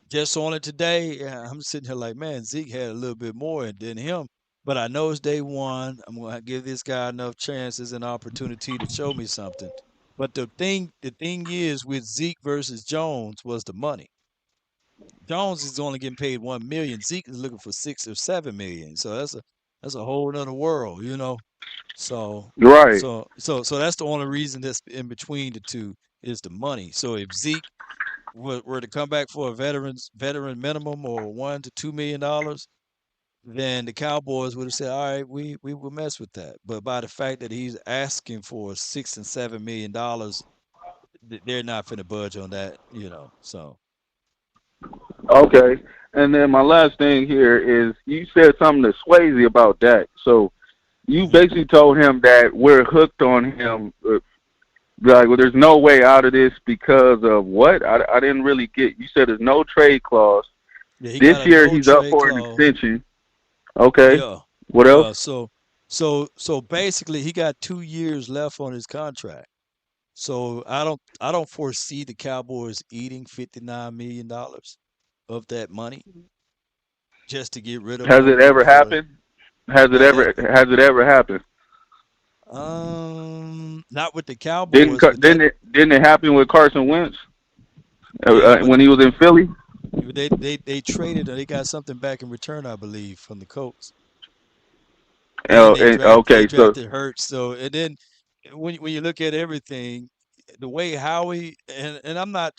just on it today, yeah, I'm sitting here like, man, Zeke had a little bit more than him. But I know it's day 1. I'm going to give this guy enough chances and opportunity to show me something. But the thing is with Zeke versus Jones was the money. Jones is only getting paid 1 million. Zeke is looking for 6 or 7 million. So that's a whole other world. So Right. so that's the only reason that's in between the two is the money. So if Zeke were to come back for a veteran minimum or $1 to $2 million, then the Cowboys would have said, "All right, we will mess with that." But by the fact that he's asking for $6 and $7 million, they're not finna budge on that, So Okay. And then my last thing here is you said something to Swayze about Dak. So you basically told him that we're hooked on him. Like, well, there's no way out of this because of what? I didn't really get. You said there's no trade clause. yeah, he This got a year no he's up trade for an clause. extension. Okay. Yeah, What yeah. else? So basically, he got 2 years left on his contract. So I don't foresee the Cowboys eating $59 million of that money just to get rid of Has it him ever for happened? Has it that. ever happened? Not with the Cowboys, but Didn't it happen with Carson Wentz yeah, but when he was in Philly? they traded and they got something back in return, I believe, from the Colts. Oh, And they okay. So drafted Hurts. So and then when you look at everything, the way Howie and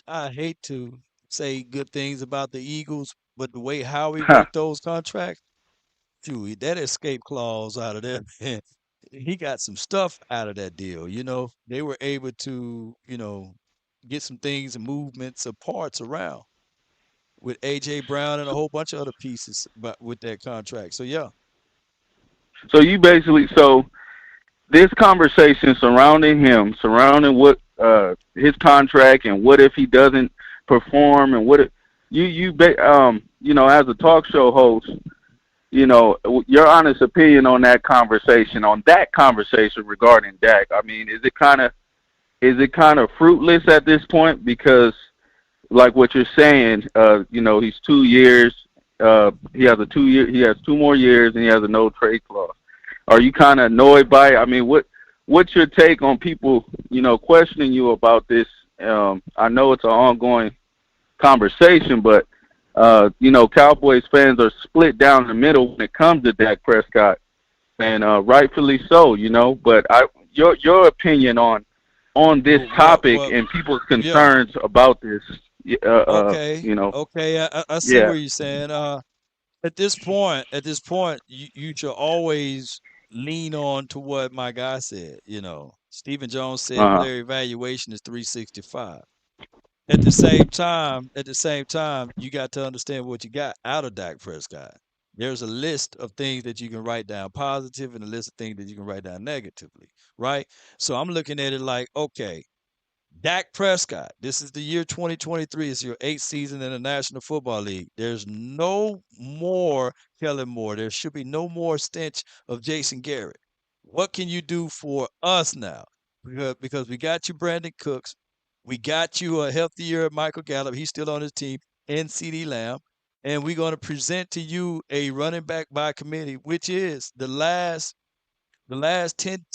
I hate to say good things about the Eagles, but the way Howie huh. worked those contracts, dude, that escape clause out of there, man, he got some stuff out of that deal. They were able to, get some things and movements of parts around with AJ Brown and a whole bunch of other pieces, but with that contract. So yeah. So you basically this conversation surrounding what his contract and what if he doesn't perform and what if, as a talk show host, your honest opinion on that conversation regarding Dak. I mean, is it kind of fruitless at this point because like what you're saying, he's 2 years, he has 2 more years and he has a no trade clause. Are you kind of annoyed by it? I mean, what's your take on people, questioning you about this? I know it's an ongoing conversation, but Cowboys fans are split down the middle when it comes to Dak Prescott, and rightfully so, But your opinion on this topic and people's Yeah. concerns about this, Okay. Okay. I see yeah, what you're saying. At this point, you should always lean on to what my guy said. Stephen Jones said uh, player evaluation is 365. At the same time, you got to understand what you got out of Dak Prescott. There's a list of things that you can write down positive and a list of things that you can write down negatively, right? So I'm looking at it like, okay, Dak Prescott, this is the year 2023. It's your 8th season in the National Football League. There's no more Kellen Moore. There should be no more stench of Jason Garrett. What can you do for us now? Because we got you Brandon Cooks. We got you a healthier Michael Gallup. He's still on his team, and CD Lamb. And we're going to present to you a running back by committee, which is the last 10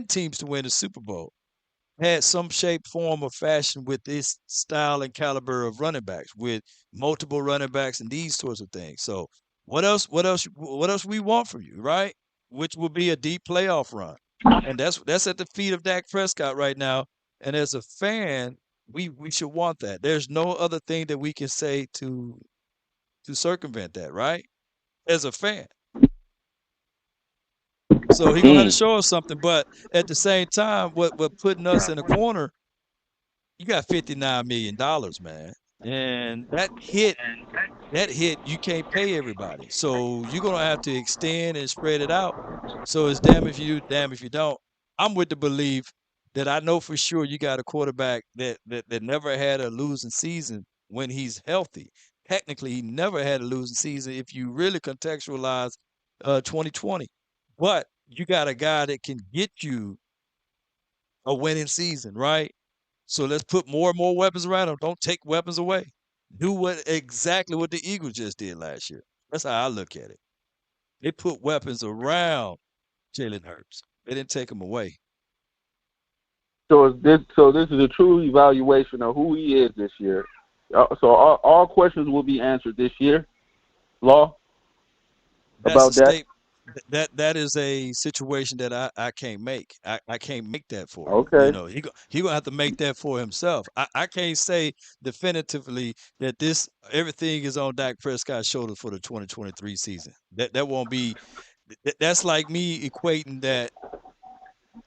teams to win the Super Bowl had some shape, form, or fashion with this style and caliber of running backs, with multiple running backs and these sorts of things. So what else? What else we want from you, right? Which will be a deep playoff run, and that's at the feet of Dak Prescott right now. And as a fan, we should want that. There's no other thing that we can say to circumvent that, right? As a fan. So he gonna have to show us something, but at the same time, what putting us in a corner, you got $59 million, man. And that hit, you can't pay everybody. So you're gonna have to extend and spread it out. So it's damn if you do, damn if you don't. I'm with the belief that I know for sure you got a quarterback that never had a losing season when he's healthy. Technically, he never had a losing season if you really contextualize 2020. But you got a guy that can get you a winning season, right? So let's put more and more weapons around him. Don't take weapons away. Do exactly what the Eagles just did last year. That's how I look at it. They put weapons around Jalen Hurts. They didn't take him away. so this is a true evaluation of who he is this year. So all questions will be answered this year, Law, That's about the that. That is a situation that I can't make. I can't make that for him. Okay. He gonna have to make that for himself. I can't say definitively that this everything is on Dak Prescott's shoulders for the 2023 season. That won't be. That's like me equating that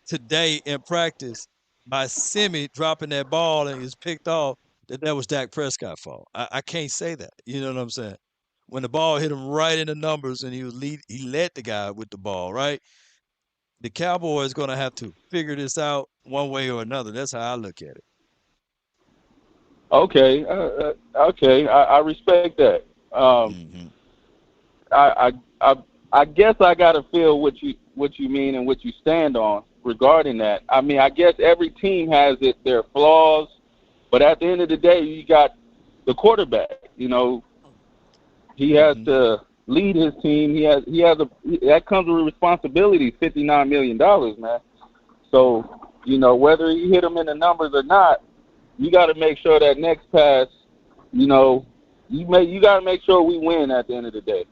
today in practice by Simi dropping that ball and it's picked off, that was Dak Prescott's fault. I can't say that. You know what I'm saying? When the ball hit him right in the numbers and he led the guy with the ball, right? The Cowboys gonna have to figure this out one way or another. That's how I look at it. Okay. Okay. I respect that. Hmm I, I I I guess I gotta feel what you mean and what you stand on regarding that. I mean, I guess every team has their flaws, but at the end of the day, you got the quarterback. You know, he has hmm to lead his team. That comes with responsibility. $59 million, man. So whether you hit him in the numbers or not, you got to make sure that next pass, you got to make sure we win at the end of the day.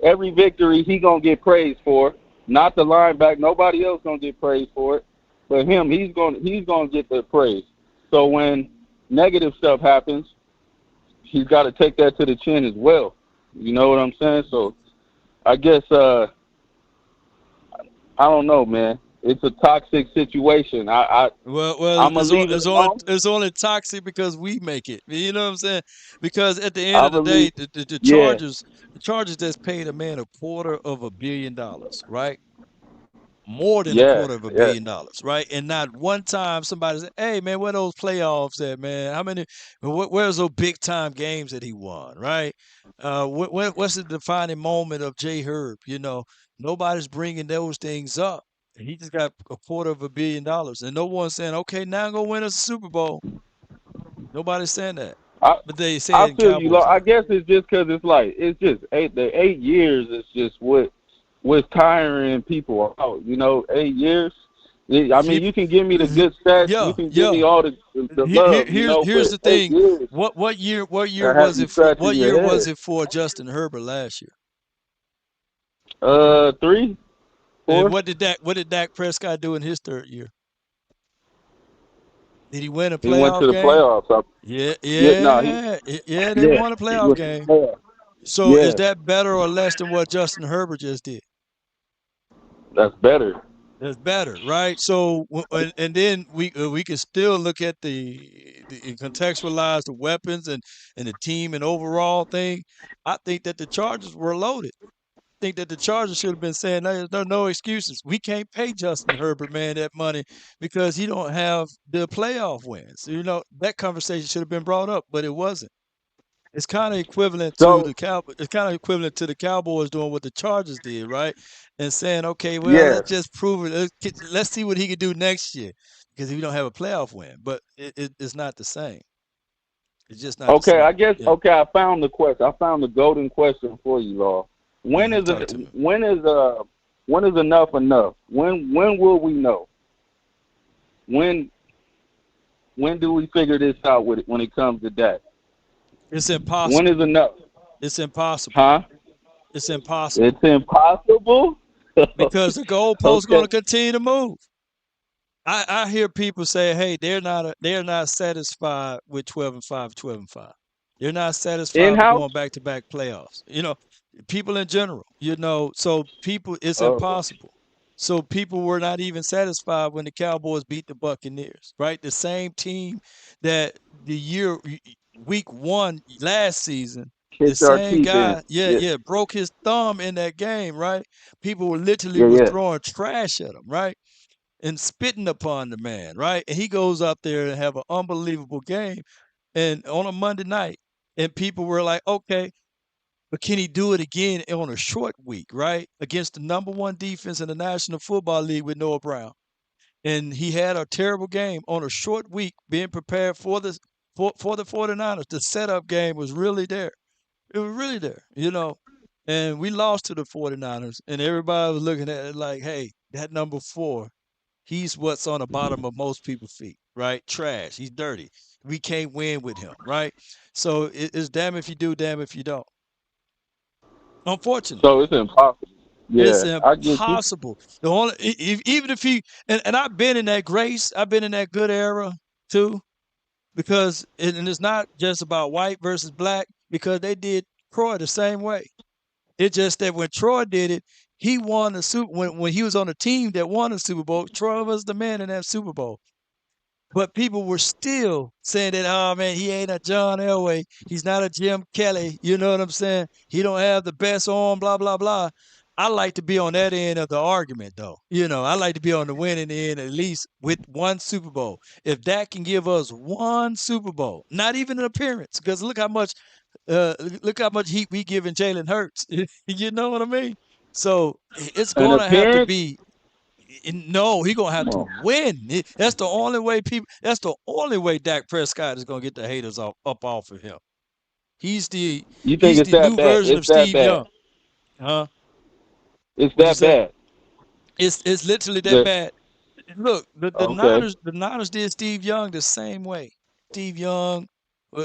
Every victory he gonna get praised for, not the linebacker. Nobody else gonna get praised for it, but him. He's gonna get the praise. So when negative stuff happens, he's got to take that to the chin as well. You know what I'm saying? So I guess I don't know, man. It's a toxic situation. Well, I'm gonna leave it alone. it's only toxic because we make it. You know what I'm saying? Because at the end I of the day, believe. the Yeah. Chargers just paid a man $250 million, right? More than a Yeah. quarter of a Yeah. billion dollars, right? And not one time somebody said, "Hey, man, where those playoffs at, man? How many? Where's those big time games that he won, right? What's the defining moment of Jay Herb? Nobody's bringing those things up. He just got $250 million, and no one's saying, "Okay, now go win us a Super Bowl." Nobody's saying that, I but they say I it in feel you. Cowboys I land. guess it's just because it's just the 8 years is just what's tiring people out. 8 years. I mean, He, you can give me the good stats, you yeah, can give yeah. me all the love, Here's but the eight thing. years What year that have was you it for? scratching What your year was head. it for Justin Herbert last year? 3, And 4. what did Dak Prescott do in his third year? Did he win a He went to playoff the game? playoffs. Yeah, Yeah, no, yeah. They yeah, won a he playoff went to the game. playoffs. So is Yeah, that better or less than what Justin Herbert just did? that's better. That's better, right? So and then we can still look at and contextualize the weapons and the team and overall thing. I think that the Chargers were loaded. Think that the Chargers should have been saying there's no excuses. We can't pay Justin Herbert, man, that money because he don't have the playoff wins. That conversation should have been brought up, but it wasn't. It's kind of equivalent to So the It's kind of equivalent to the Cowboys doing what the Chargers did, right? And saying, okay, well, yeah, let's just prove it. Let's see what he can do next year because we don't have a playoff win. But it's not the same. It's just not the okay. I same. guess Yeah. okay. I found the question. I found the golden question for you, Law. When is Talk it? to me. When is enough enough? When will we know? When when do we figure this out when it comes to that? It's When impossible. is enough? It's impossible. Huh? It's impossible It's impossible. because the goalposts going Okay. to continue to move. I hear people say, "Hey, they're not satisfied with 12-5, 12-5. They're not In satisfied with house. going back to back playoffs." People in general. So people, it's Oh. impossible. So people were not even satisfied when the Cowboys beat the Buccaneers, right? The same team that the year week one last season, the Kicked our same teeth in. guy, yeah, Yeah. yeah, broke his thumb in that game, right? People were literally Yeah. was Yeah. throwing trash at him, right? And spitting upon the man, right? And he goes up there and have an unbelievable game, and on a Monday night, and people were like, okay, but can he do it again on a short week, right? Against the number one defense in the National Football League with Noah Brown, and he had a terrible game on a short week, being prepared for the 49ers. The setup game was really there. It was really there. And we lost to the 49ers, and everybody was looking at it like, hey, that number 4, he's what's on the bottom of most people's feet, right? Trash. He's dirty. We can't win with him, right? So it's damn if you do, damn if you don't. Unfortunately. So it's impossible. It's I get you. impossible. The only even if he and I've been in that grace, I've been in that good era too, because and it's not just about white versus black because they did Troy the same way. It's just that when Troy did it, he won the Super when he was on a team that won the Super Bowl. Troy was the man in that Super Bowl. But people were still saying that, oh man, he ain't a John Elway. He's not a Jim Kelly. You know what I'm saying? He don't have the best arm, blah, blah, blah. I like to be on that end of the argument, though. I like to be on the winning end at least with one Super Bowl. If that can give us one Super Bowl, not even an appearance, because look how much heat we giving Jalen Hurts. You know what I mean? So it's An gonna have to appearance? be. No, he gonna have Come to on. win. That's the only way people. That's the only way Dak Prescott is gonna get the haters up off of him. He's the You think he's it's the that new bad? version It's of that Steve bad. Young, huh? It's What'd you that say? bad. It's literally that The, bad. Look, the okay. Niners did Steve Young the same way. Steve Young,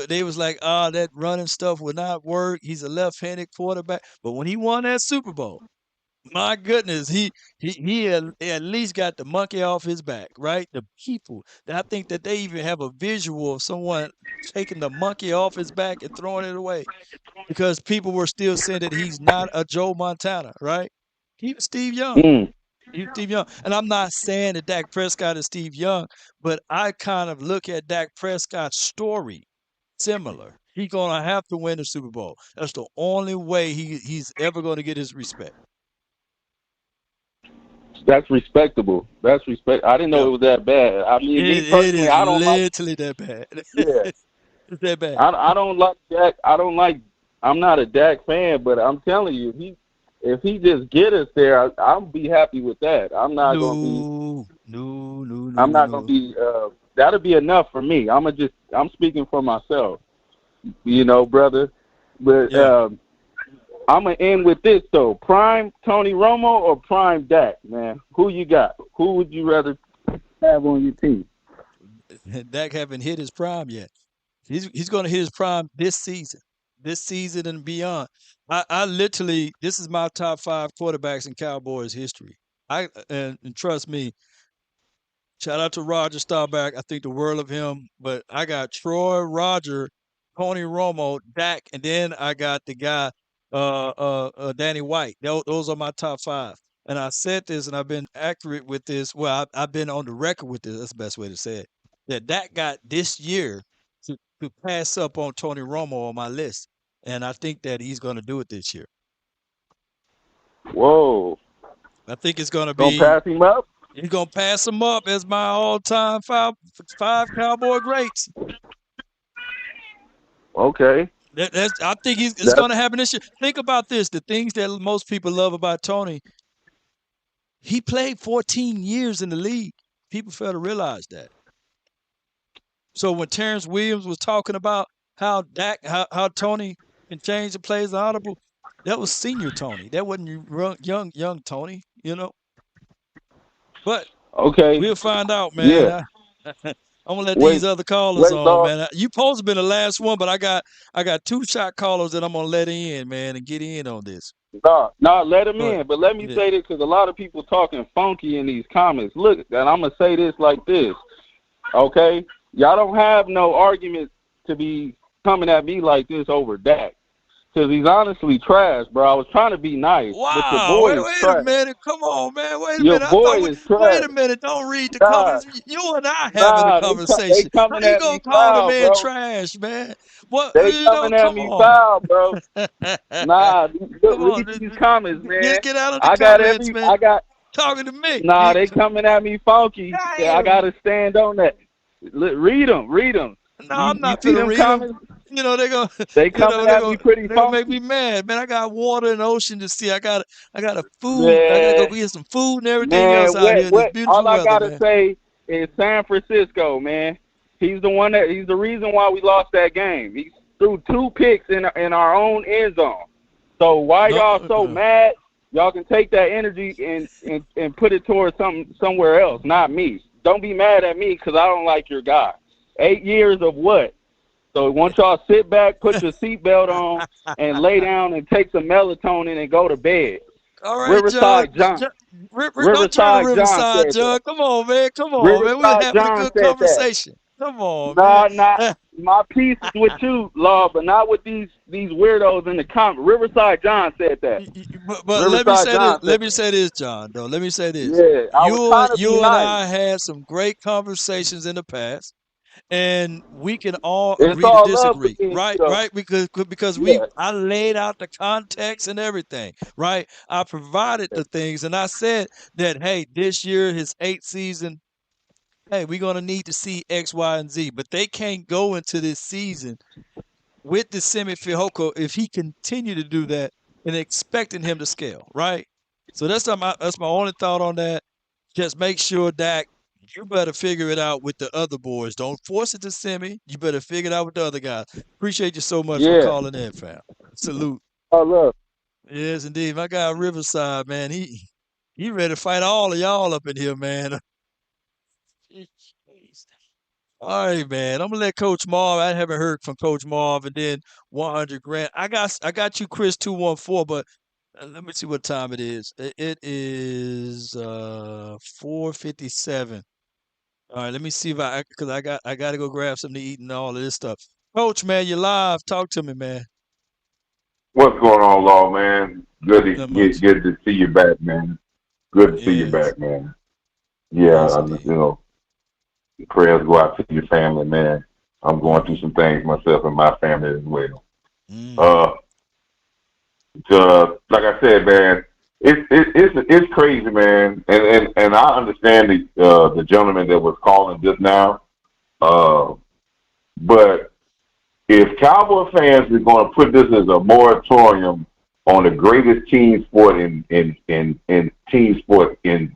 they was like, that running stuff would not work. He's a left-handed quarterback. But when he won that Super Bowl, my goodness, he at least got the monkey off his back, right? The people. I think that they even have a visual of someone taking the monkey off his back and throwing it away because people were still saying that he's not a Joe Montana, right? He was Steve Young. Mm. He's Steve Young. And I'm not saying that Dak Prescott is Steve Young, but I kind of look at Dak Prescott's story similar. He's gonna have to win the Super Bowl. That's the only way he's ever gonna get his respect. That's respectable. That's respect. I didn't know Yeah. it was that bad. I mean, me It personally, is I don't like. literally that bad. Yeah, It's that bad. I don't like Dak. I don't like. I'm not a Dak fan, but I'm telling you, if he just get us there, I'll be happy with that. I'm not gonna be. No, no, no, no, I'm no, not gonna no. be. That'll be enough for me. I'm speaking for myself, brother. But Yeah. I'm gonna end with this though. Prime Tony Romo or prime Dak, man? Who you got? Who would you rather have on your team? Dak haven't hit his prime yet. He's going to hit his prime this season and beyond. I literally this is my top 5 quarterbacks in Cowboys history. And trust me, shout out to Roger Staubach. I think the world of him. But I got Troy, Roger, Tony Romo, Dak, and then I got the guy, Danny White. Those are my top 5. And I said this, and I've been accurate with this. Well, I've been on the record with this. That's the best way to say it. That Dak got this year to pass up on Tony Romo on my list, and I think that he's going to do it this year. Whoa, I think it's going to gonna be pass him up? he's going to pass him up as my all-time five Cowboy greats. Okay. I think it's That's going to happen this year. Think about this: the things that most people love about Tony. He played 14 years in the league. People fail to realize that. So when Terrence Williams was talking about how Tony can change the plays audible, that was senior Tony. That wasn't young Tony, But okay. we'll find out, Yeah. man. I'm gonna let these Wait, other callers wait, on, dog. man. You supposed to be the last one, but I got 2 shot callers that I'm gonna let in, man, and get in on this. No, let him But in. But let me yeah. say this because a lot of people talking funky in these comments. Look, and I'm gonna say this like this. Okay, y'all don't have no argument to be coming at me like this over Dak. Because he's honestly trash, bro. I was trying to be nice, but your Wow, boy is wait a trash. minute. Come on, man. Wait a Your minute. I thought boy is wait trash. a minute. Don't read the Nah, comments. You and I having a they conversation. How coming you at gonna me call the foul, man bro. trash, man? What They coming at come me on. foul, bro. Nah, Come on. read these comments, man. Get out of the I got comments, man. I got. Talking to me. Nah, they coming at me funky. Yeah, I gotta stand on that. Read them. No, I'm You not see finna them read them. comments? They're gonna They coming at me pretty they're gonna make funky. me mad, man. I got water and ocean to see. I got a food. I gotta go Man, get some food and everything man, else out here in this what? beautiful All I weather, gotta man. say is San Francisco, man. He's the reason why we lost that game. He threw 2 picks in our own end zone. So why y'all so mad? Y'all can take that energy and put it towards somewhere else, not me. Don't be mad at me because I don't like your guy. 8 years of what? So once y'all sit back, put your seatbelt on, and lay down and take some melatonin and go to bed. All right, John. Don't turn to Riverside, John. Come on, man. Come on, man. We're having a good conversation. Come on, man. Nah. My piece is with you, Law, but not with these weirdos in the comment. Riverside John said that. But let me say this, John. Though let me say this. Yeah, you and I had some great conversations in the past, and we can all agree to disagree, right? Right? Because I laid out the context and everything, right? I provided the things, and I said that hey, this year his 8th season. Hey, we're gonna need to see X, Y, and Z, but they can't go into this season with the Semi Fihoko if he continue to do that and expecting him to scale, right? So that's my only thought on that. Just make sure, Dak, you better figure it out with the other boys. Don't force it to Semi. You better figure it out with the other guys. Appreciate you so much for calling in, fam. Salute. Oh, look. Yes, indeed. My guy Riverside, man, he ready to fight all of y'all up in here, man. All right, man. I'm gonna let Coach Marv. I haven't heard from Coach Marv, and then 100 grand. I got you, Chris 214. But let me see what time it is. It is 4:57. All right, let me see if because I got to go grab something to eat and all of this stuff. Coach, man, you're live. Talk to me, man. What's going on, Law, man? Good to see you back, man. Good to see you back, man. Yeah, prayers go out to your family, man. I'm going through some things myself and my family as well. Like I said, man, it's crazy, man, and I understand the gentleman that was calling just now, but if Cowboy fans are going to put this as a moratorium on the greatest team sport in team sport in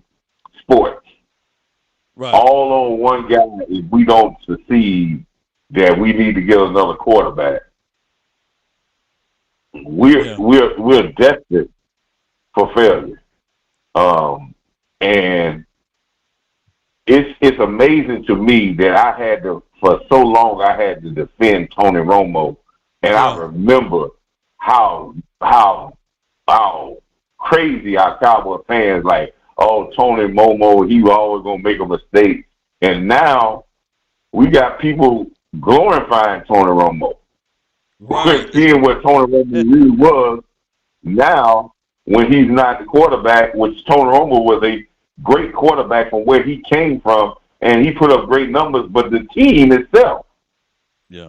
sports. Right. All on one guy, if we don't succeed, that we need to get another quarterback. We're desperate for failure, and it's amazing to me that for so long I had to defend Tony Romo, and I remember how crazy our Cowboy fans like. Oh, Tony Romo, he was always going to make a mistake. And now we got people glorifying Tony Romo. Right. Seeing what Tony Romo really was now when he's not the quarterback, which Tony Romo was a great quarterback from where he came from, and he put up great numbers, but the team itself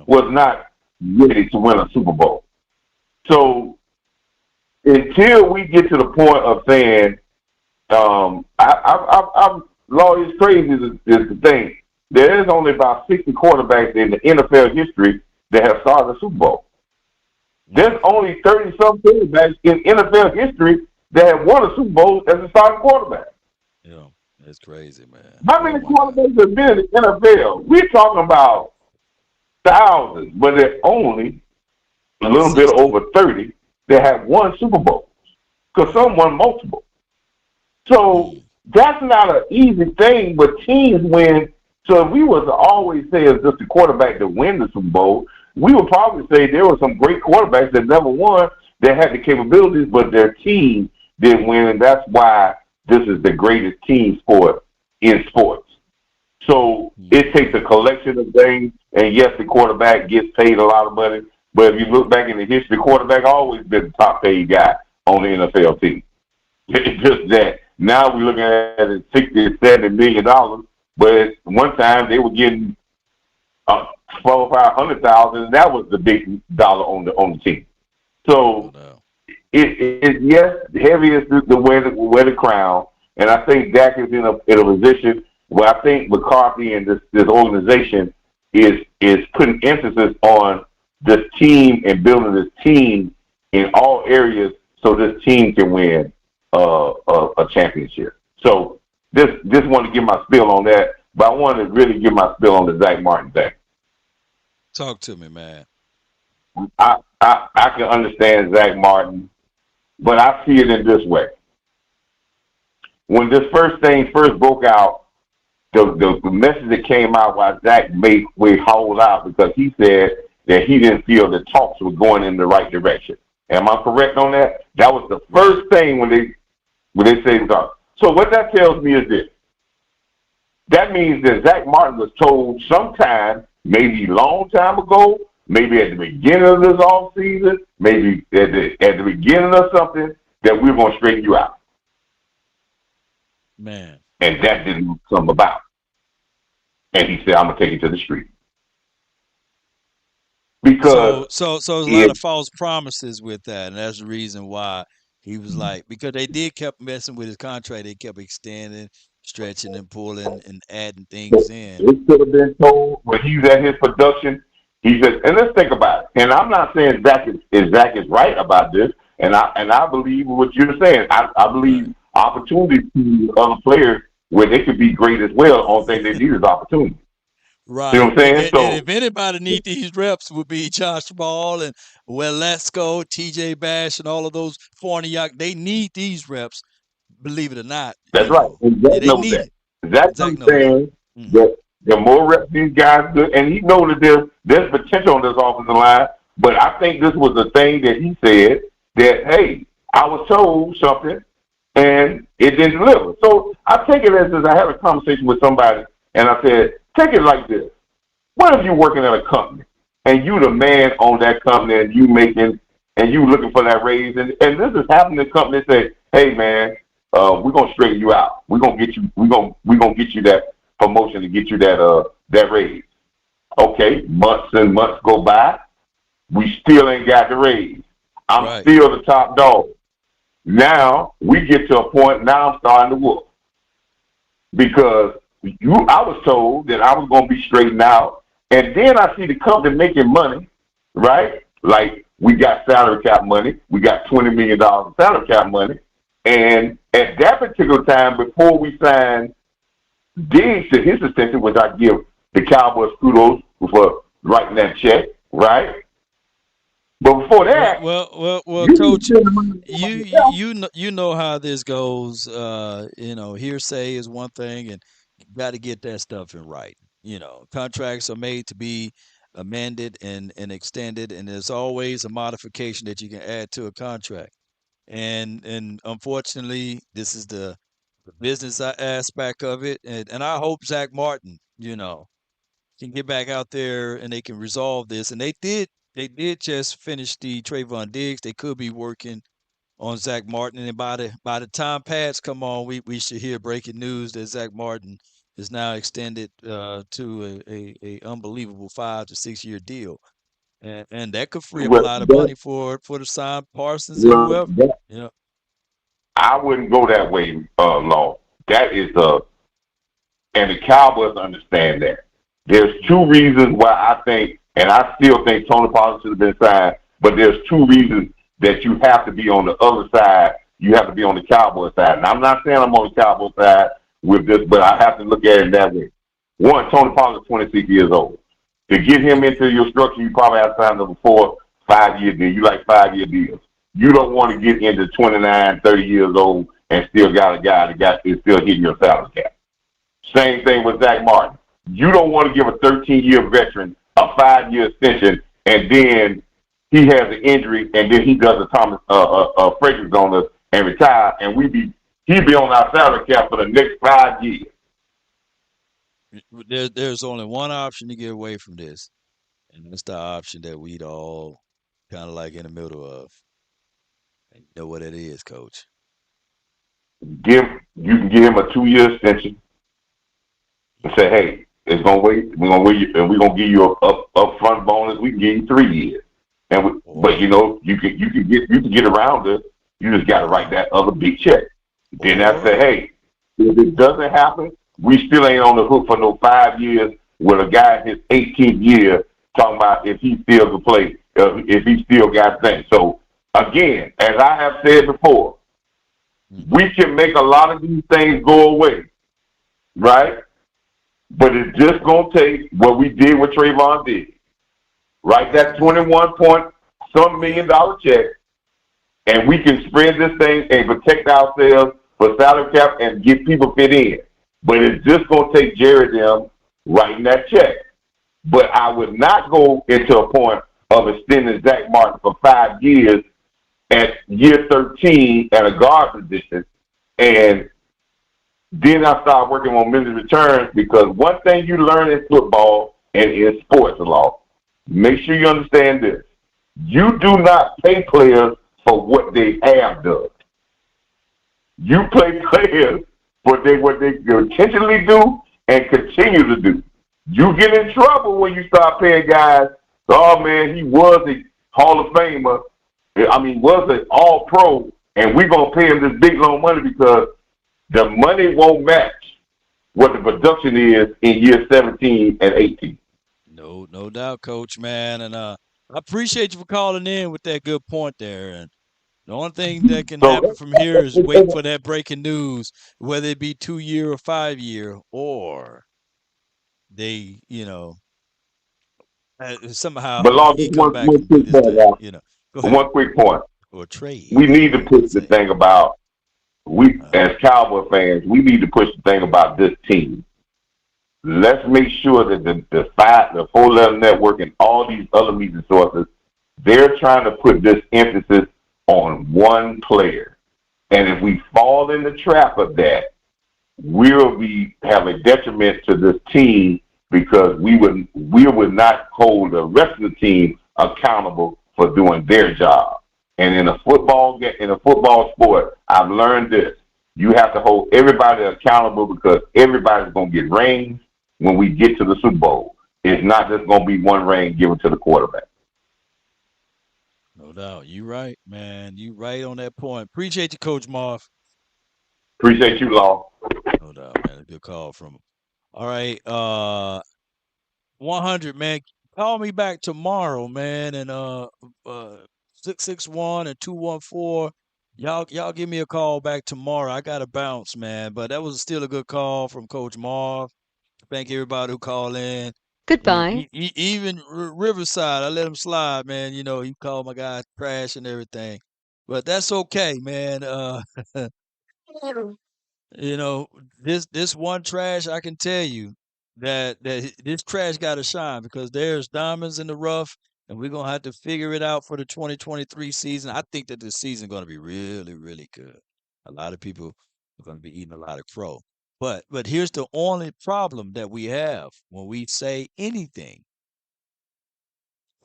was not ready to win a Super Bowl. So until we get to the point of saying, Law is crazy is the thing. There is only about 60 quarterbacks in the NFL history that have started a Super Bowl. There's only 30-some quarterbacks in NFL history that have won a Super Bowl as a starting quarterback. Yeah, that's crazy, man. How many quarterbacks have been in the NFL? We're talking about thousands, but there's only a little bit over 30 that have won Super Bowls because some won multiple. So that's not an easy thing, but teams win. So if we was to always say it's just the quarterback to win the Super Bowl, we would probably say there were some great quarterbacks that never won that had the capabilities, but their team didn't win, and that's why this is the greatest team sport in sports. So it takes a collection of things, and yes, the quarterback gets paid a lot of money, but if you look back in the history, the quarterback always been the top paid guy on the NFL team. It's just that now we're looking at it $60 $70 million, but at one time they were getting $400,000, and that was the big dollar on the team. So it yes, heavy is the wear the crown, and I think Dak is in a position where I think McCarthy and this organization is putting emphasis on this team and building this team in all areas so this team can win a championship. So just want to give my spiel on that, but I want to really give my spiel on the Zach Martin thing. Talk to me, man. I can understand Zach Martin, but I see it in this way. When this first broke out, the message that came out while Zach made hold out because he said that he didn't feel the talks were going in the right direction. Am I correct on that? That was the first thing when when they say God. So what that tells me is this. That means that Zach Martin was told sometime, maybe a long time ago, maybe at the beginning of this off season, maybe at the beginning of something, that we're going to straighten you out. Man. And that didn't come about. And he said, I'm going to take you to the street. Because so there's a lot of false promises with that, and that's the reason why he was like, because they did kept messing with his contract, they kept extending, stretching and pulling and adding things in. It could have been told when he's at his production. He said, and let's think about it. And I'm not saying Zach is right about this, and I believe what you're saying. I believe opportunities to other players where they could be great as well. Only thing they need is opportunity. Right. You know what I'm saying? And if anybody need these reps, would be Josh Ball and Waletzko, TJ Bash, and all of those Forniak. They need these reps, believe it or not. That's right. And Zach knows that. Zach knows saying that the more reps these guys do, and he knows that there's potential on this offensive line, but I think this was the thing that he said that, hey, I was told something and it didn't deliver. So I take it as I had a conversation with somebody and I said, take it like this. What if you're working at a company and you the man on that company and you looking for that raise and this is happening to companies say, hey man, we're gonna straighten you out. We're gonna get you that promotion to get you that raise. Okay, months and months go by, we still ain't got the raise. I'm still the top dog. Now we get to a point. Now I'm starting to whoop because I was told that I was going to be straightened out, and then I see the company making money, right? Like we got salary cap money, we got $20 million salary cap money, and at that particular time, before we signed Diggs to his extension, which I give the Cowboys kudos for writing that check, right? But before that, well, Coach, you know how this goes. Hearsay is one thing, and you got to get that stuff in writing. Contracts are made to be amended and extended, and there's always a modification that you can add to a contract. And unfortunately, this is the business aspect of it, and I hope Zach Martin, can get back out there and they can resolve this. And they did just finish the Trayvon Diggs. They could be working on Zach Martin, and by the time pads come on, we should hear breaking news that Zach Martin is now extended to a unbelievable 5 to 6 year deal, and that could free up a lot of money for the sign Parsons and whoever. I wouldn't go that way, Law. That is and the Cowboys understand that. There's two reasons why I think, and I still think Tony Pollard should have been signed, but there's two reasons that you have to be on the other side. You have to be on the Cowboys side. And I'm not saying I'm on the Cowboys side with this, but I have to look at it that way. One, Tony Pollard is 26 years old. To get him into your structure, you probably have to sign him for 5-year deal. You like 5-year deals. You don't want to get into 29, 30 years old and still got a guy that is still hitting your salary cap. Same thing with Zach Martin. You don't want to give a 13-year veteran a 5-year extension, and then he has an injury, and then he does a Thomas Frederick on us and retire, and he'd be on our salary cap for the next 5 years. There's only one option to get away from this, and that's the option that we'd all kind of like in the middle of. And you know what it is, Coach. You can give him a 2-year extension and say, hey, we're gonna wait, and we're gonna give you a upfront bonus. We can give you 3 years, but you can get around it. You just got to write that other big check. Then I say, hey, if it doesn't happen, we still ain't on the hook for no 5 years with a guy in his 18th year talking about if he still can play, if he still got things. So again, as I have said before, we can make a lot of these things go away, right? But it's just going to take what we did with Trayvon Diggs. Write that $21-point-some million check, and we can spread this thing and protect ourselves for salary cap and get people fit in. But it's just going to take Jared them writing that check. But I would not go into a point of extending Zach Martin for 5 years at year 13 at a guard position And then I started working on minute returns because one thing you learn in football and in sports a lot, make sure you understand this. You do not pay players for what they have done. You pay players for what they intentionally do and continue to do. You get in trouble when you start paying guys, oh man, he was a Hall of Famer. Was an All-Pro, and we're going to pay him this big loan money because the money won't match what the production is in year 17 and 18. No doubt, Coach, man. And I appreciate you for calling in with that good point there. And the only thing that can happen from here is wait for that breaking news, whether it be 2-year or 5-year, or they, somehow But Lord, he just come back and do this thing, Go ahead. one quick point. Or trade. We need to push the thing about, as Cowboy fans, we need to push the thing about this team. Let's make sure that the 411 network and all these other media sources, they're trying to put this emphasis on one player. And if we fall in the trap of that, we'll have a detriment to this team because we would not hold the rest of the team accountable for doing their job. And in a football sport, I've learned this. You have to hold everybody accountable because everybody's going to get rings when we get to the Super Bowl. It's not just going to be one ring given to the quarterback. No doubt. You right, man. You right on that point. Appreciate you, Coach Marv. Appreciate you, Law. No doubt, man. A good call from him. All right. 100, man. Call me back tomorrow, man. And 661 and 214. Y'all give me a call back tomorrow. I got to bounce, man. But that was still a good call from Coach Marv. Thank everybody who called in. Goodbye. Even Riverside, I let him slide, man. He called my guy trash and everything. But that's okay, man. This one trash, I can tell you that this trash got to shine because there's diamonds in the rough, and we're going to have to figure it out for the 2023 season. I think that this season is going to be really, really good. A lot of people are going to be eating a lot of crow. But here's the only problem that we have when we say anything.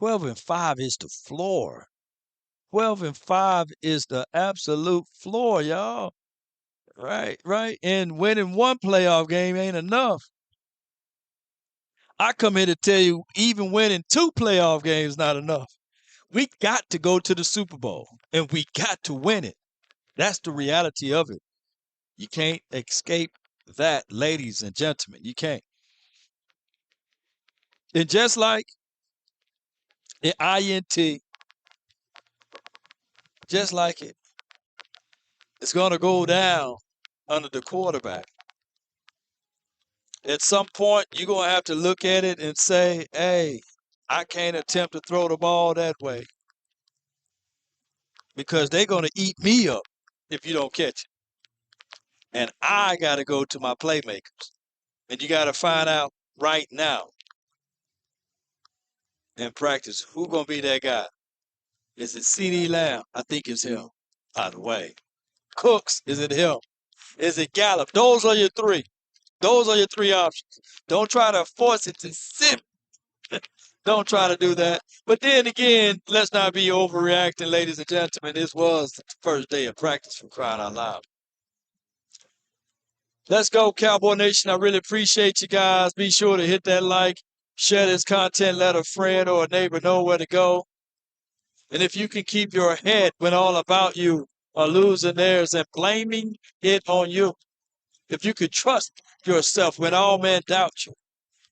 12-5 is the floor. 12-5 is the absolute floor, y'all. Right. And winning one playoff game ain't enough. I come here to tell you, even winning 2 playoff games not enough. We got to go to the Super Bowl, and we got to win it. That's the reality of it. You can't escape that, ladies and gentlemen. You can't. And just like in INT, just like it's going to go down under the quarterback. At some point, you're going to have to look at it and say, hey, I can't attempt to throw the ball that way because they're going to eat me up if you don't catch it. And I got to go to my playmakers. And you got to find out right now in practice who's going to be that guy. Is it CeeDee Lamb? I think it's him, by the way. Cooks, is it him? Is it Gallup? Those are your 3. Those are your 3 options. Don't try to force it to sit. Don't try to do that. But then again, let's not be overreacting, ladies and gentlemen. This was the first day of practice, for crying out loud. Let's go, Cowboy Nation. I really appreciate you guys. Be sure to hit that like, share this content, let a friend or a neighbor know where to go. And if you can keep your head when all about you are losing theirs and blaming it on you, if you could trust yourself when all men doubt you,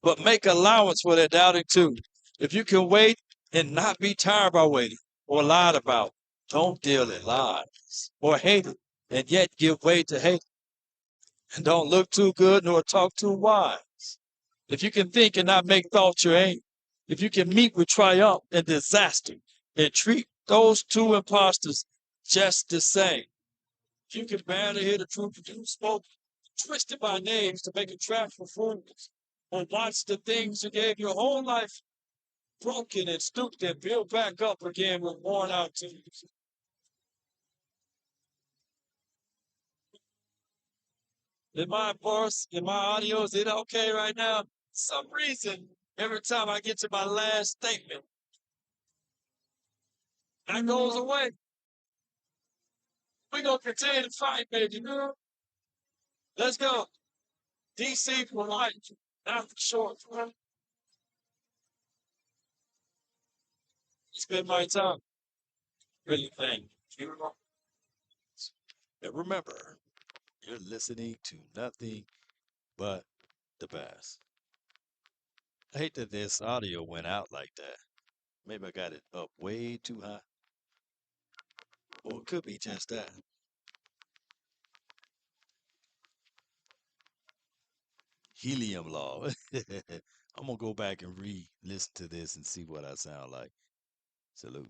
but make allowance for their doubting too. If you can wait and not be tired by waiting or lied about, don't deal in lies or hate it and yet give way to hate. And don't look too good nor talk too wise. If you can think and not make thoughts your aim, if you can meet with triumph and disaster and treat those 2 imposters just the same, if you can bear to hear the truth that you spoke, twisted by names to make a trap for fools, or watch the things you gave your whole life broken and stooped and built back up again with worn out teams. In my voice, in my audio, is it okay right now? For some reason, every time I get to my last statement, that goes away. We're going to continue to fight, baby. Let's go. DC for life. Not for short. It's been my time. Really thank you. And remember, you're listening to nothing but the best. I hate that this audio went out like that. Maybe I got it up way too high. Or it could be just that. Helium law. I'm going to go back and re-listen to this and see what I sound like. Salute.